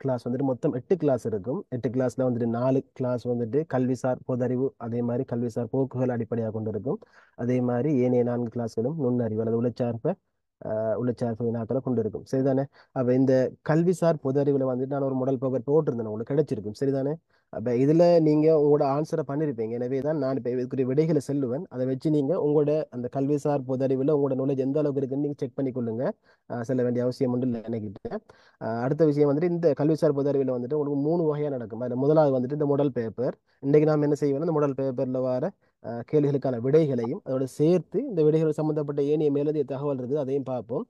Class வந்துட்டு மொத்தம் 8 class இருக்கும். 8 கிளாஸ்ல வந்துட்டு 4 கிளாஸ் வந்துட்டு கல்விசார் பொதறிவு, அதே மாதிரி கல்விசார் போக்குகள் அடிப்படையாக கொண்டு இருக்கும். அதே மாதிரி ஏனைய 4 கிளாஸ்களும் நுண்ணறிவு அல்லது உள்ளச்சார்பு வினாக்களை கொண்டு இருக்கும். சரிதானே? அப்ப இந்த கல்விசார் பொது அறிவுல வந்துட்டு நான் ஒரு மாடல் பேப்பர் போட்டிருந்தேன், உங்களுக்கு கிடைச்சிருக்கும். சரிதானே? அப்ப இதுல நீங்க உங்களோட ஆன்சரை பண்ணிருப்பீங்க. எனவே தான் நான் இப்ப இதுக்குரிய விடைகளை செல்லுவேன். அதை வச்சு நீங்க உங்களோட அந்த கல்விசார் பொது அறிவுல உங்களோட நாலேஜ் எந்த அளவுக்கு இருக்குன்னு நீங்க செக் பண்ணி கொள்ளுங்க. செல்ல வேண்டிய அவசியம் ஒன்றும் இல்லை நினைக்கிட்டேன். அடுத்த விஷயம் வந்துட்டு இந்த கல்விசார் பொது அறிவுல வந்துட்டு உங்களுக்கு 3 வகையா நடக்கும். அதுல முதலாவது வந்துட்டு இந்த மாடல் பேப்பர். இன்னைக்கு நாம் என்ன செய்வோம், இந்த மாடல் பேப்பர்ல வர கேள்விகளுக்கான விடைகளையும் அதோட சேர்த்து இந்த விடைகள் சம்பந்தப்பட்ட ஏனைய மேலதிக தகவல் இருக்குது அதையும் பார்ப்போம்.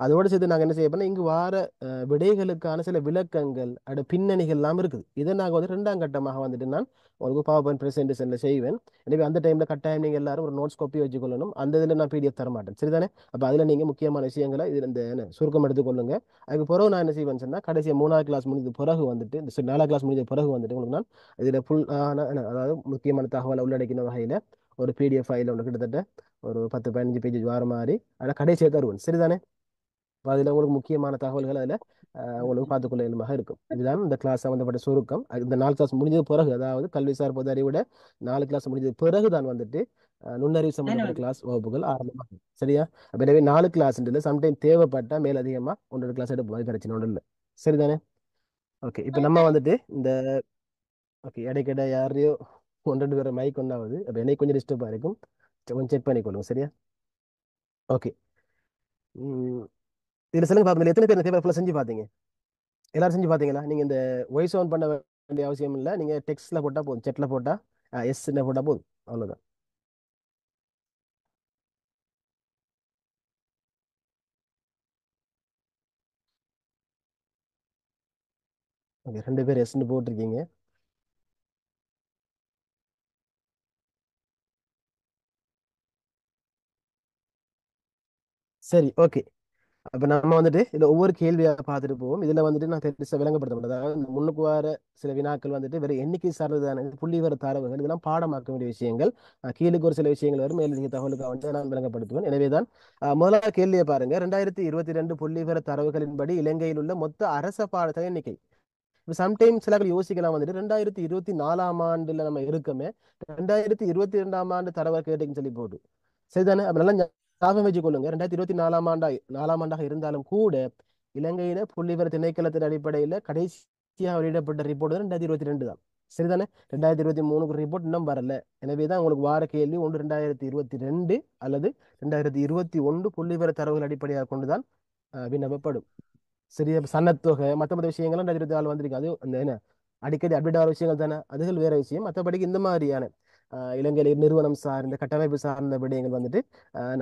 அதோடு சேர்த்து நாங்கள் என்ன செய்ய போறோம்னா, இங்கு வார விடைகளுக்கான சில விளக்கங்கள் அட பின்னணிகள் எல்லாம் இருக்குது. இதை நாங்கள் வந்து 2ஆம் கட்டமாக வந்துட்டு நான் உங்களுக்கு பவர் பாயிண்ட் ப்ரெசென்டேஷன்ல செய்வேன். எனவே அந்த டைம்ல கட்டாயம் நீங்க எல்லாரும் ஒரு நோட்ஸ் காப்பி வச்சுக்கொள்ளணும். அந்த இதில் நான் பிடிஎஃப் தர மாட்டேன். சரிதானே? அப்போ அதில் நீங்க முக்கியமான விஷயங்களை இதில் இந்த சுருக்கம் எடுத்துக்கொள்ளுங்க. அதுக்கு பிறகு நான் என்ன செய்வேன் சொன்னா, கடைசியாக 3ஆவது கிளாஸ் முடிஞ்ச பிறகு வந்துட்டு இந்த 4ஆவது கிளாஸ் முடிஞ்ச பிறகு வந்துட்டு உங்களுக்கு நான் இதில் ஃபுல் அதாவது முக்கியமான தகவலை உள்ளடக்கின வகையில் ஒரு பிடிஎஃப் ஃபைல் ஒன்று கிட்டத்தட்ட ஒரு 10 15 பேஜ் வர மாதிரி அதில் கடைசியாக தருவேன். சரிதானே? அப்ப அதுல உங்களுக்கு முக்கியமான தகவல்கள் அதுல உங்களுக்கு பார்த்துக்கொள்ள இயலுமாக இருக்கும். இதுதான் இந்த கிளாஸ் சம்பந்தப்பட்ட சுருக்கம். இந்த 4 கிளாஸ் முடிஞ்சது பிறகு, அதாவது கல்விசார் பொது அறிவோட 4 கிளாஸ் முடிஞ்சது பிறகு தான் வந்துட்டு நுண்ணறிவு சம்பந்தப்பட்ட கிளாஸ் வகுப்புகள் ஆரம்பமாகும். சரியா? அப்ப எனவே 4 கிளாஸ் சம்டைம் தேவைப்பட்டா மேலதிகமா 1 2 கிளாஸ் எடுப்போம். அது பிரச்சனை ஒன்றும் இல்லை. சரிதானே? ஓகே. இப்ப நம்ம வந்துட்டு இந்த ஓகே இடைக்கிட்ட யாரையோ 1 2 பேரை மைக் ஒன்றாவது அப்ப எனக்கு கொஞ்சம் டிஸ்டர்பா இருக்கும். கொஞ்சம் செக் பண்ணிக்கொள்ளுங்க. சரியா? ஓகே. இதுல சொல்லுங்க பாப்போம், எத்தனை பேர் இந்த பேப்பர் செஞ்சு பாத்தீங்க? எல்லாரும் செஞ்சு பாத்தீங்களா? நீங்க இந்த வாய்ஸ் ஆன் பண்ண வேண்டிய அவசியம் இல்லை. நீங்க டெக்ஸ்ட்ல போட்டா போதும், செட்ல போட்டா எஸ் போட்டா போதும். அவ்வளவுதான். ஓகே, 2 பேர் எஸ்ன்னு போட்டிருக்கீங்க. சரி, ஓகே. அப்ப நம்ம வந்துட்டு இதுல ஒவ்வொரு கேள்வியா பார்த்துட்டு போவோம். இதுல வந்துட்டு நான் பெருசா விளங்கப்படுத்த மாட்டேன். அதாவது இந்த முன்னுக்கு வர சில வினாக்கள் வந்துட்டு வெறும் எண்ணிக்கை சார்ந்ததான புள்ளி வர தரவுகள், இதெல்லாம் பாடமாக்க வேண்டிய விஷயங்கள். கீழுக்கு ஒரு சில விஷயங்கள் வரும், மேலதிக தகவலுக்கு வந்து நான் விளங்கப்படுத்துவேன். எனவேதான் முதலாவது கேள்வியை பாருங்க. 2022 புள்ளி வர தரவுகளின்படி இலங்கையில் உள்ள மொத்த அரச பாடசாலை எண்ணிக்கை. இப்போ சம்டைம்ஸ் சில பேர் யோசிக்கலாம் வந்துட்டு 2024ஆம் ஆண்டுல நம்ம இருக்கமே, 2022ஆம் ஆண்டு தரவை கேட்டுன்னு சொல்லி போட்டு. சரிதானே? அப்ப நல்லா ஞாபகம் வச்சுக்கொள்ளுங்க. 2024ஆம் ஆண்டாக இருந்தாலும் கூட இலங்கையில புள்ளிவிவர திணைக்களத்தின் அடிப்படையில் கடைசியாக வெளியிடப்பட்ட ரிப்போர்ட் 2022 தான். சரிதானே? 2023க்கு ரிப்போர்ட் இன்னும் வரல. எனவே தான் உங்களுக்கு வார கேள்வி ஒன்று 2022 அல்லது 2021 புள்ளிவிவர தரவுகள் அடிப்படையாக கொண்டுதான் விண்ணப்பப்படும். சரி, அப்ப சனத்தொகை மற்ற விஷயங்கள்லாம் 2024 வந்திருக்கு. அது அந்த என்ன அடிக்கடி அப்டேட் ஆகிற விஷயங்கள் தானே, அதுகள் வேற விஷயம். மற்றபடிக்கு இந்த மாதிரியான இலங்கையில் நிறுவனம் சார்ந்த கட்டமைப்பு சார்ந்த விடயங்கள் வந்துட்டு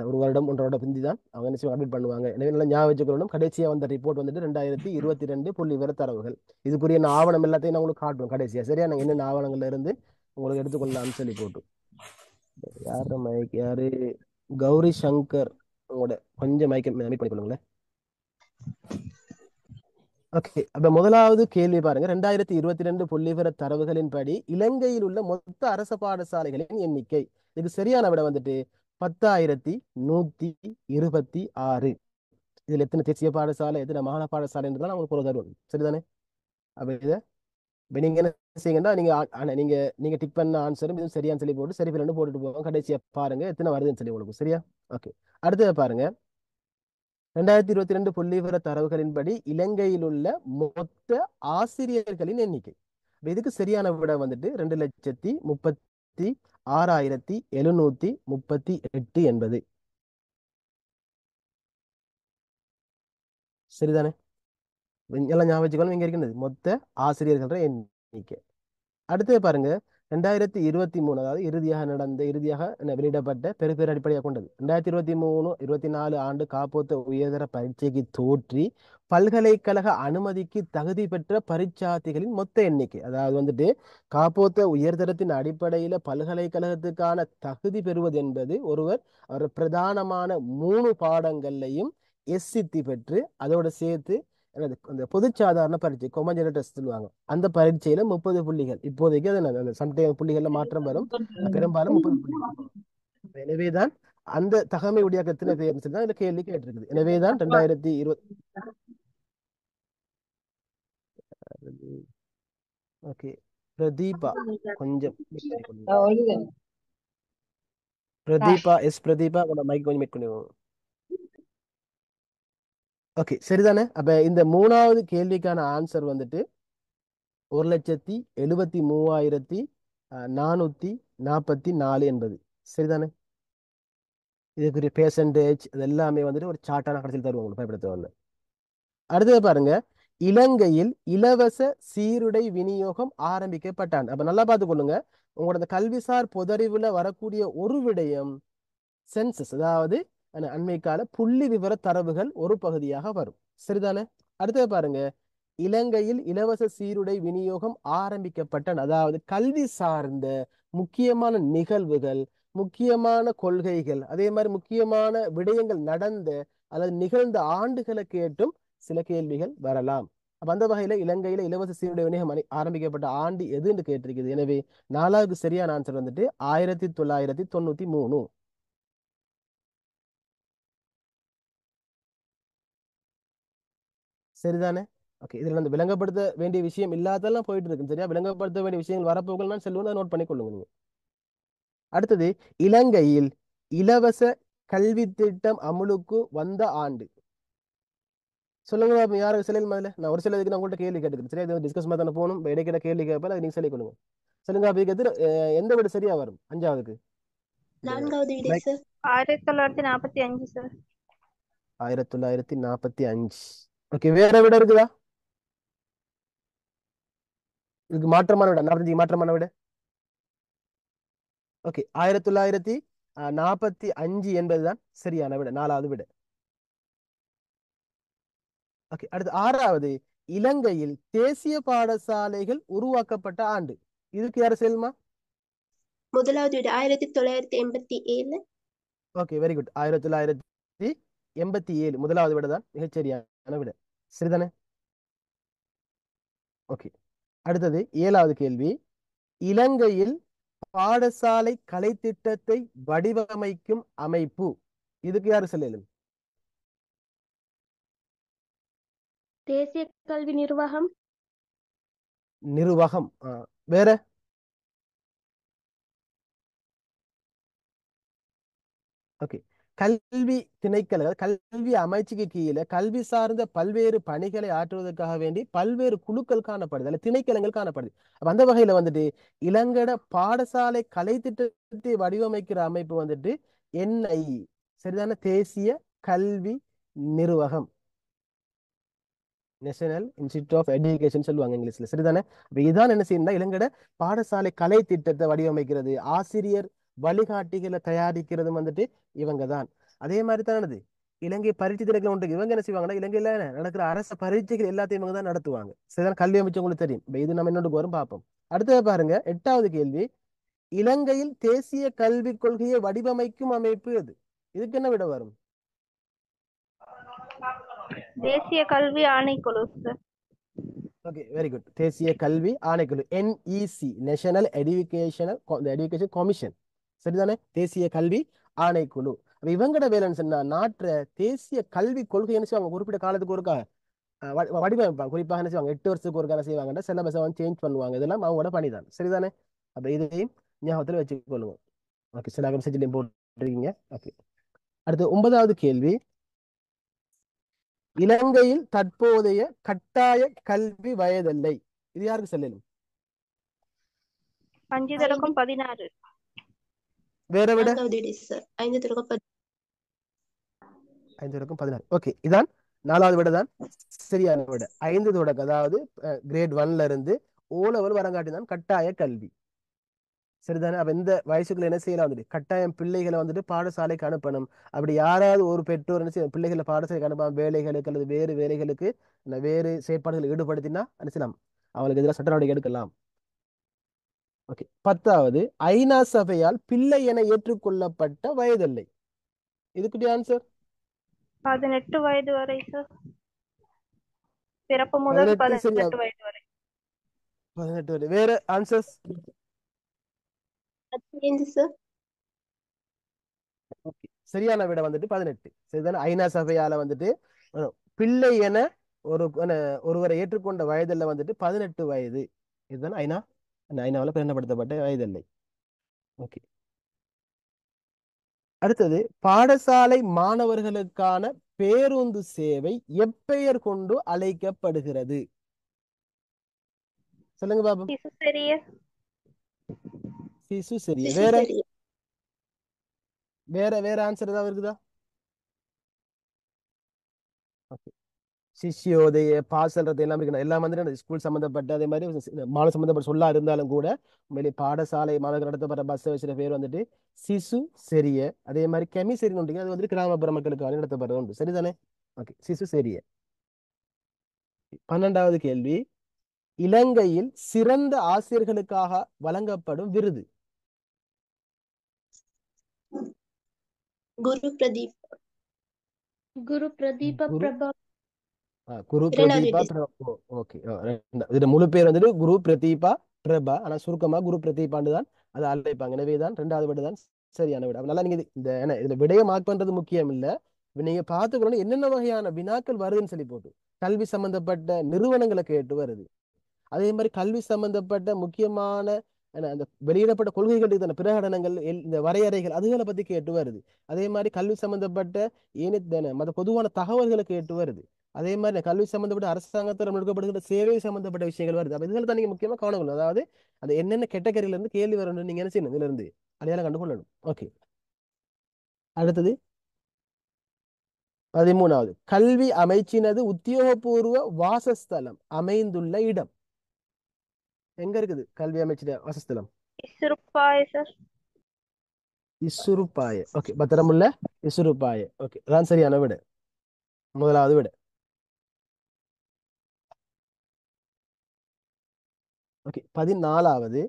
ஒரு வருடம் 1.5 வருடம் பிந்தி தான் அவங்க என்ன செய்வாங்க, அப்டேட் பண்ணுவாங்க. எனவே நல்லா ஞாபகம் வச்சுக்கணும். கடைசியாக வந்த ரிப்போர்ட் வந்துட்டு 2022 புள்ளி விவர தரவுகள். இதுக்குரிய ஆவணம் எல்லாத்தையும் நான் உங்களுக்கு காட்டுவேன் கடைசியா. சரியா? நாங்கள் என்னென்ன ஆவணங்கள்ல இருந்து உங்களுக்கு எடுத்துக்கொள்ளலாம்னு சொல்லி போட்டு. யாரு மைக் யாரு? கௌரி சங்கர். உங்களோட கொஞ்சம் மைக்கை மீட் பண்ணிக்கொள்ளுங்களேன். ஓகே. அப்ப முதலாவது கேள்வி பாருங்க. 2022 புள்ளிவிவர தரவுகளின்படி இலங்கையில் உள்ள மொத்த அரச பாடசாலைகளின் எண்ணிக்கை. இது சரியான விட வந்துட்டு 10,126. இதுல எத்தனை தேசிய பாடசாலை, எத்தனை மாகாண பாடசாலைன்றதான் உங்களுக்கு ஒரு தருவோம். சரிதானே? அப்ப இதை இப்ப நீங்க என்ன செய்யுங்கன்னா, நீங்க நீங்க டிக் பண்ண ஆன்சரும் இதுவும் சரியான்னு சொல்லி போட்டு சரி ரெண்டு போட்டுட்டு போவோம். கடைசியா பாருங்க எத்தனை வருதுன்னு சொல்லி உங்களுக்கு. சரியா? ஓகே. அடுத்தது பாருங்க. 2022 புள்ளிவிவர தரவுகளின்படி இலங்கையில் உள்ள மொத்த ஆசிரியர்களின் எண்ணிக்கை. இதுக்கு சரியான விட வந்துட்டு 2,36,738 என்பது. சரிதானே? எல்லாம் ஞாபகம் வச்சுக்கணும். இங்க இருக்கிறது மொத்த ஆசிரியர்கள் எண்ணிக்கை. அடுத்தது பாருங்க. 2023, அதாவது இறுதியாக வெளியிடப்பட்ட பெறுபேறு அடிப்படையாக கொண்டது. 2023-24 காப்போத்த உயர்தர பரீட்சைக்கு தோற்றி பல்கலைக்கழக அனுமதிக்கு தகுதி பெற்ற பரீட்சார்த்திகளின் மொத்த எண்ணிக்கை. அதாவது வந்துட்டு காப்போத்த உயர்தரத்தின் அடிப்படையில பல்கலைக்கழகத்துக்கான தகுதி பெறுவது என்பது ஒருவர் அவர் பிரதானமான 3 பாடங்கள்லையும் சித்தி பெற்று அதோட சேர்த்து அந்த பொது சாதாரண பரீட்சை கொமஞ்சரி டெஸ்ட் சொல்லுவாங்க, அந்த பரீட்சையில 30 புள்ளிகள். இப்போதைக்கு அது சம்டைம் புள்ளிகள்ல மாற்றம் வரும். பெரும்பாலும் 30 புள்ளிகள். எனவேதான் அந்த தகமை உடைய எத்தனை பேர் தான் இந்த கேள்வி கேட்டிருக்குது. எனவேதான் ஓகே, பிரதீபா கொஞ்சம் mute பண்ணிக்கொள்ளுங்க. அவ்வளவுதான். பிரதீபா, எஸ் பிரதீபா, உங்களோட மைக் கொஞ்சம் மீட் பண்ணுவோம். ஓகே, சரிதானே? அப்ப இந்த மூணாவது கேள்விக்கான ஆன்சர் வந்துட்டு 1,73,444 என்பது. சரிதானே? இதுக்குரிய பெர்சன்டேஜ் இது எல்லாமே வந்துட்டு ஒரு சார்ட்டான கடைசியில் தருவோம் உங்களுக்கு, பயப்பட தேவையில்ல. அடுத்தது பாருங்க, இலங்கையில் இலவச சீருடை விநியோகம் ஆரம்பிக்கப்பட்டான். அப்ப நல்லா பார்த்துக்கொள்ளுங்க, உங்களோட இந்த கல்விசார் பொதறிவுல வரக்கூடிய ஒரு விடயம் சென்சஸ், அதாவது அண்மை கால புள்ளி விவர தரவுகள் ஒரு பகுதியாக வரும். சரிதானே? அடுத்தது பாருங்க, இலங்கையில் இலவச சீருடை விநியோகம் ஆரம்பிக்கப்பட்டன, அதாவது கல்வி சார்ந்த முக்கியமான நிகழ்வுகள், முக்கியமான கொள்கைகள், அதே மாதிரி முக்கியமான விடயங்கள் நடந்த அல்லது நிகழ்ந்த ஆண்டுகளை கேட்டும் சில கேள்விகள் வரலாம். அப்ப அந்த வகையில இலங்கையில இலவச சீருடை விநியோகம் ஆரம்பிக்கப்பட்ட ஆண்டு எதுன்னு கேட்டிருக்குது. எனவே நாலாவது சரியான ஆன்சர் வந்துட்டு 1993. சரிதானே? ஓகே, இதுல அந்த விளங்கப்படுத்த வேண்டிய விஷயம் இல்லாதெல்லாம் போயிட்டு இருக்கு. சரியா? விளங்கப்படுத்த வேண்டிய விஷயங்கள் வரப்போகள் நான் சொல்லுவேன், நோட் பண்ணிக்கொள்ளுங்க நீங்க. அடுத்தது, இலங்கையில் இலவச கல்வி திட்டம் அமுலுக்கு வந்த ஆண்டு சொல்லுங்க பாப்போம். யாரும் சிலையில் முதல்ல நான் ஒரு சிலதுக்கு நான் உங்கள்கிட்ட கேள்வி கேட்டுக்கிறேன். சரியா? இது டிஸ்கஸ் மாதிரி தானே போகணும். இடைக்கிட கேள்வி கேட்பேன், அதை நீங்க சொல்லிக் கொள்ளுங்க. சொல்லுங்க. அப்படி கேட்டு எந்த விட சரியா வரும் அஞ்சாவதுக்கு? இந்த நான்காவது விடை மைக். சார். 1945 சார். 1945. ஓகே, வேற விட இருக்குதா? இதுக்கு மாற்றமான விட, 45 மாற்றமான விட. ஓகே, 1945 என்பதுதான் சரியான விட, நாலாவது விட. ஓகே, அடுத்து ஆறாவது, இலங்கையில் தேசிய பாடசாலைகள் உருவாக்கப்பட்ட ஆண்டு. இதுக்கு யாரு செல்மா? முதலாவது விடை 1987. Okay, very good. 1987 முதலாவது விட தான் மிகச்சரியான விட. சரிதானே? ஓகே, அடுத்தது ஏழாவது கேள்வி, இலங்கையில் பாடசாலை கலைத்திட்டத்தை வடிவமைக்கும் அமைப்பு. இதுக்கு யாரு செல்லலும்? தேசிய கல்வி நிர்வாகம். நிர்வாகம். வேற? ஓகே, கல்வி திணைக்கள, கல்வி அமைச்சுக்கு கீழே கல்வி சார்ந்த பல்வேறு பணிகளை ஆற்றுவதற்காக வேண்டி பல்வேறு குழுக்கள் காணப்படுது, அல்ல திணைக்களங்கள் காணப்படுது. அப்ப அந்த வகையில வந்துட்டு இலங்கட பாடசாலை கலை திட்டத்தை வடிவமைக்கிற அமைப்பு வந்துட்டு NI. சரிதான? தேசிய கல்வி நிர்வாகம், நேஷனல் இன்ஸ்டிடியூட் ஆஃப் எஜுகேஷன் சொல்லுவாங்க இங்கிலீஷ்ல. சரிதானே? அப்ப இதுதான் என்ன செய்யணும்னா இலங்கட பாடசாலை கலை திட்டத்தை வடிவமைக்கிறது, ஆசிரியர் வழிகாட்டிகளை தயாரிக்கிறது வந்துட்டு இவங்க தான். அதே மாதிரி தானது இலங்கை பரீட்சை திணைக்களம் ஒன்று. இவங்க என்ன செய்வாங்கன்னா இலங்கையில நடக்கிற அரசு பரீட்சைகள் எல்லாத்தையும் இவங்க தான் நடத்துவாங்க. சரிதான்? கல்வி அமைச்சு உங்களுக்கு தெரியும். இப்ப இது நம்ம இன்னொன்று வரும் பார்ப்போம். அடுத்தது பாருங்க, எட்டாவது கேள்வி, இலங்கையில் தேசிய கல்விக் கொள்கையை வடிவமைக்கும் அமைப்பு எது? இதுக்கு என்ன விட வரும்? தேசிய கல்வி ஆணைக்குழு சார். Okay, very good. தேசிய கல்வி ஆணைக்குழு, NEC, நேஷனல் எஜுகேஷன் கமிஷன். சரிதானே? தேசிய கல்வி ஆணைக்குழு. அப்ப இவங்கட வேலைன்னு சொன்னா நாட்டுற தேசிய கல்வி கொள்கை என்ன செய்வாங்க, குறிப்பிட்ட காலத்துக்கு ஒருக்கா வடிவமைப்பாங்க. குறிப்பாக என்ன செய்வாங்க, 8 வருஷத்துக்கு ஒருக்கா என்ன செய்வாங்கன்னா சிலபஸை வந்து சேஞ்ச் பண்ணுவாங்க. இதெல்லாம் அவங்களோட பணிதான். சரிதானே? அப்ப இதையும் ஞாபகத்தில் வச்சுக்கொள்ளுங்க. ஓகே, சில மெசேஜ்லையும் போட்டிருக்கீங்க. ஓகே, அடுத்து 9வது கேள்வி, இலங்கையில் தற்போதைய கட்டாய கல்வி வயதில்லை. இது யாருக்கு செல்லணும்? 5/16. வேற விட? நான்காவது விடை சார். 5/16. 5/16. ஓகே, இதான் நாலாவது விட தான் சரியான விட. 5 தொடக்க, அதாவது கிரேட் 1ல இருந்து O லெவல் வரங்காட்டி தான் கட்டாய கல்வி. சரிதானே? அப்ப இந்த வயசுக்குள்ள என்ன செய்யலாம் வந்துட்டு கட்டாயம் பிள்ளைகளை வந்துட்டு பாடசாலைக்கு அனுப்பணும். அப்படி யாராவது ஒரு பெற்றோர் என்ன செய்ய பிள்ளைகளை பாடசாலைக்கு அனுப்பாம வேலைகளுக்கு அல்லது வேறு வேலைகளுக்கு வேறு செயற்பாடுகள் ஈடுபடுத்தினா என்ன செய்யலாம், அவங்களுக்கு எதிராக சட்ட நடவடிக்கை எடுக்கலாம். ஓகே, 10வது, ஐநா சபையால் பிள்ளை என ஏற்றுக்கொள்ளப்பட்ட வயதில்லை. இதுக்கு ஆன்சர்? 18 வயது வரை சார். பிறப்பு முதல் 18. சரியா? 18 வயது வரை. 18 வரை. வேற ஆன்சர்ஸ்? 15 சார். ஓகே, சரியான விட வந்துட்டு 18. சரிதானே? ஐநா சபையால வந்துட்டு பிள்ளை என ஒருவரை ஏற்றுக்கொண்ட வயதில் வந்துட்டு 18 வயது. இதுதான் ஐநா ஐநாவில் பிரகடனப்படுத்தப்பட்ட வயது எல்லை. ஓகே. அடுத்தது பாடசாலை மாணவர்களுக்கான பேருந்து சேவை எப்பெயர் கொண்டு அழைக்கப்படுகிறது? சொல்லுங்க பாபு. சிசுசெரிய. சிசு சரிய. சிசு வேற சரி. வேற வேற ஆன்சர் ஏதாவது இருக்குதா? ஓகே. சிஷ்யோதய பாசல்றது எல்லாம் இருக்கு. எல்லாம் வந்து ஸ்கூல் சம்பந்தப்பட்ட அதே மாதிரி மாணவ சம்பந்தப்பட்ட சொல்லா இருந்தாலும் கூட உண்மையிலே பாடசாலை மாணவர்கள் நடத்தப்பட்ட பஸ் வச்சுற பேர் வந்துட்டு சிசு செரிய. அதே மாதிரி கெமிசெரின்னு ஒன்று அது வந்துட்டு கிராமப்புற மக்களுக்காக நடத்தப்படுறது உண்டு. சரிதானே? ஓகே. சிசு செரிய. 12வது கேள்வி, இலங்கையில் சிறந்த ஆசிரியர்களுக்காக வழங்கப்படும் விருது? குரு பிரதீப். குரு பிரதீப குரு பிரபா. குரு இரண்டாவது பிரதீபா டிஸ். ஓகே. இது முழு பேர் வந்துட்டு குரு பிரதீபா பிரபா. ஆனா சுருக்கமா குரு பிரதீபான்னு தான் அதை அழைப்பாங்க. எனவே தான் 2வது விட தான் சரியான விட. அதனால நீங்க இந்த இதுல விடையை மார்க் பண்றது முக்கியம் இல்ல. இப்ப நீங்க பார்த்துக்கணும் என்னென்ன வகையான வினாக்கள் வருதுன்னு சொல்லி போட்டு கல்வி சம்பந்தப்பட்ட நிறுவனங்களை கேட்டு வருது. அதே மாதிரி கல்வி சம்பந்தப்பட்ட முக்கியமான அந்த வெளியிடப்பட்ட கொள்கைகள் தான பிரகடனங்கள் இந்த வரையறைகள் அதுகளை பத்தி கேட்டு வருது. அதே மாதிரி கல்வி சம்பந்தப்பட்ட மற்ற பொதுவான தகவல்களை கேட்டு வருது. அதே மாதிரி கல்வி சம்பந்தப்பட்ட அரசாங்கத்தில் எடுக்கப்படுகிற சேவை சம்பந்தப்பட்ட விஷயங்கள் வருது. அப்ப இதுல தான் நீங்க முக்கியமா கவனம். அதாவது அது என்னென்ன கேட்டகரியில இருந்து கேள்வி வரணும் நீங்க என்ன செய்யணும், இதுல இருந்து அடையாளம் கண்டுகொள்ளணும். ஓகே. அடுத்தது 13வது, கல்வி அமைச்சினது உத்தியோகபூர்வ வாசஸ்தலம் அமைந்துள்ள இடம் எங்க இருக்குது? கல்வி அமைச்சிட வாசஸ்தலம் இசுருப்பாய் சார். இசுருப்பாய. ஓகே. பத்திரமுள்ள இசுருப்பாய. ஓகே. அதான் சரியான விட. முதலாவது விட. ஓகே. 14வது,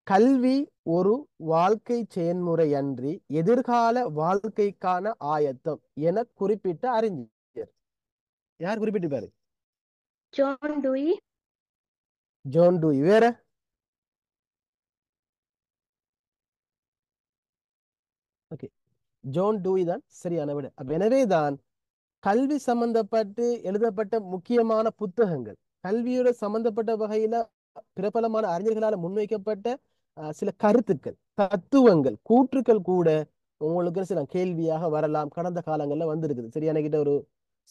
கல்வி ஒரு வாழ்க்கை செயன்முறை அன்றி எதிர்கால வாழ்க்கைக்கான ஆயத்தம் என குறிப்பிட்ட அறிஞர் யார் குறிப்பிட்டிருப்பாரு? John Dewey. John Dewey. வேற ஓகே. ஜான் டூயி தான் சரியான விட. அப்ப எனவேதான் கல்வி சம்பந்தப்பட்டு எழுதப்பட்ட முக்கியமான புத்தகங்கள் கல்வியோட சம்பந்தப்பட்ட வகையில பிரபலமான அறிஞர்களால் முன்வைக்கப்பட்ட சில கருத்துக்கள் தத்துவங்கள் கூற்றுக்கள் கூட உங்களுக்கு சில கேள்வியாக வரலாம். கடந்த காலங்கள்ல வந்திருக்குது. சரியா? என்கிட்ட ஒரு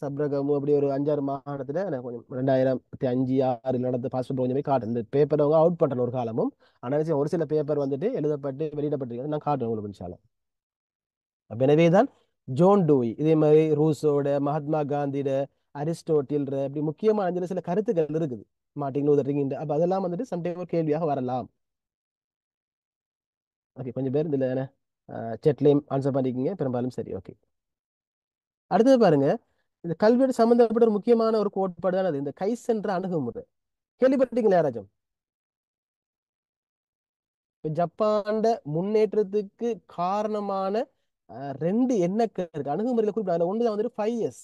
சப்ரகமும் அப்படி ஒரு 5-6 மாகாணத்துல எனக்கு கொஞ்சம் 2005-6 நடந்த பாஸ்போர்ட் கொஞ்சமே காட்டு இந்த பேப்பர் அவங்க அவுட் பண்ற ஒரு காலமும். ஆனால் ஒரு சில பேப்பர் வந்துட்டு எழுதப்பட்டு வெளியிடப்பட்டிருக்கிறது நான் காட்டுறேன் உங்களுக்கு இன்ஷால்லா. அப்ப எனவேதான் ஜோன் டூய் இதே மாதிரி ரூசோட மகாத்மா காந்தியோட அரிஸ்டோட்டில் இப்படி முக்கியமான சில கருத்துக்கள் இருக்குது. Martin Luther king. அப்ப அதெல்லாம் வந்துட்டு சம்டைம் ஒரு கேள்வியாக வரலாம். ஓகே. கொஞ்சம் பேர் இதுல செட்லையும் ஆன்சர் பண்ணிக்கிங்க பெரும்பாலும். சரி. ஓகே. அடுத்தது பாருங்க, இந்த கல்வியோட சம்பந்தப்பட்ட ஒரு முக்கியமான ஒரு கோட்பாடு தான் அது இந்த கைசென்ற அணுகுமுறை. கேள்விப்பட்டீங்களா யாராச்சும்? இப்ப ஜப்பான்ட முன்னேற்றத்துக்கு காரணமான 2 எண்ணங்கள் இருக்கு அணுகுமுறையில குறிப்பிட்ட. ஒண்ணுதான் வந்துட்டு 5S.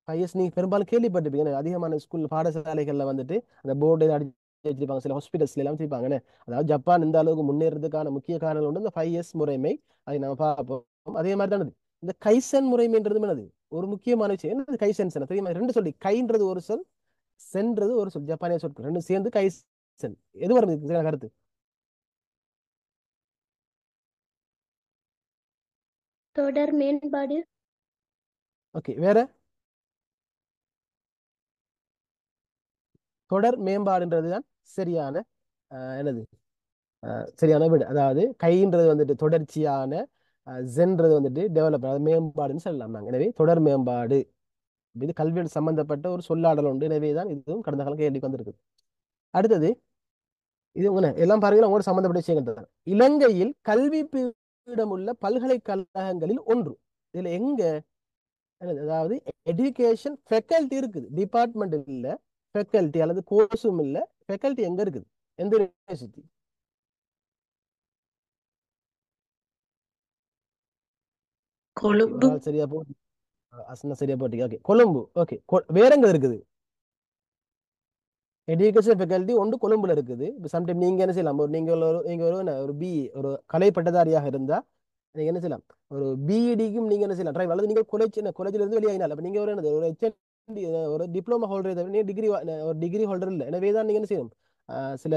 5S நீங்க பெரும்பாலும் கேள்விப்பட்டிருப்பீங்க. அதிகமான ஸ்கூல் பாடசாலைகள்ல வந்துட்டு அந்த போர்டு அடிச்சு வச்சிருப்பாங்க. சில ஹாஸ்பிட்டல்ஸ்ல எல்லாம் வச்சிருப்பாங்க. அதாவது ஜப்பான் இந்த அளவுக்கு முன்னேறதுக்கான முக்கிய காரணம் வந்து இந்த 5S முறைமை. அதை நம்ம பார்ப்போம். அதே மாதிரி தான் இந்த கைசன் முறைமைன்றது என்னது ஒரு முக்கியமான விஷயம். என்னது கைசன்? தெரியுமா? 2 சொல்லி கைன்றது ஒரு சொல், சென்றது ஒரு சொல். ஜப்பானிய சொற்கள் 2 சேர்ந்து கைசன். எது வரும் இதுக்கு கருத்து? தொடர் மேம்பாடு. ஓகே. வேற தொடர் மேம்பாடுன்றது தான் சரியான என்னது சரியான விட. அதாவது கைன்றது வந்துட்டு தொடர்ச்சியான, ஜென்றது வந்துட்டு டெவலப் மேம்பாடுன்னு சொல்லலாம் நாங்க. எனவே தொடர் மேம்பாடு இது கல்வியோடு சம்பந்தப்பட்ட ஒரு சொல்லாடல் உண்டு. எனவே தான் இதுவும் கடந்த காலம் கேள்விக்கு வந்திருக்கு. அடுத்தது இது உங்க எல்லாம் பாருங்க உங்களோட சம்பந்தப்பட்ட விஷயங்கள் தான். இலங்கையில் கல்வி பீடம் உள்ள பல்கலைக்கழகங்களில் ஒன்று. இதுல எங்க அதாவது எஜுகேஷன் ஃபேக்கல்டி இருக்குது, டிபார்ட்மெண்ட் இல்ல. ஃபேக்கல்டி அல்லது கோர்ஸும் இல்ல. ஃபேக்கல்டி எங்க இருக்குது? எந்த யூனிவர்சிட்டி? கொழும்பு. ஒரு ஆள் சரியா போட்டு அசனா சரியா போட்டீங்க. ஓகே. கொழும்பு. ஓகே. வேற எங்க இருக்குது? எஜுகேஷன் ஃபேக்கல்டி ஒன்று கொழும்புல இருக்குது. இப்போ சம்டைம் நீங்க என்ன செய்யலாம், நீங்க ஒரு பி ஒரு கலை பட்டதாரியாக இருந்தா நீங்க என்ன செய்யலாம், ஒரு பிஇடிக்கும் நீங்க என்ன செய்யலாம் ட்ரைவ். அல்லது நீங்க காலேஜ்ல இருந்து வெளியாகினால அப்ப நீங்க ஒரு என்னது ஒரு ஒரு டிப்ளமா ஹோல்டரை தவிர நீங்க ஒரு டிகிரி ஹோல்டர் இல்லை. எனவே தான் நீங்க என்ன செய்யணும், சில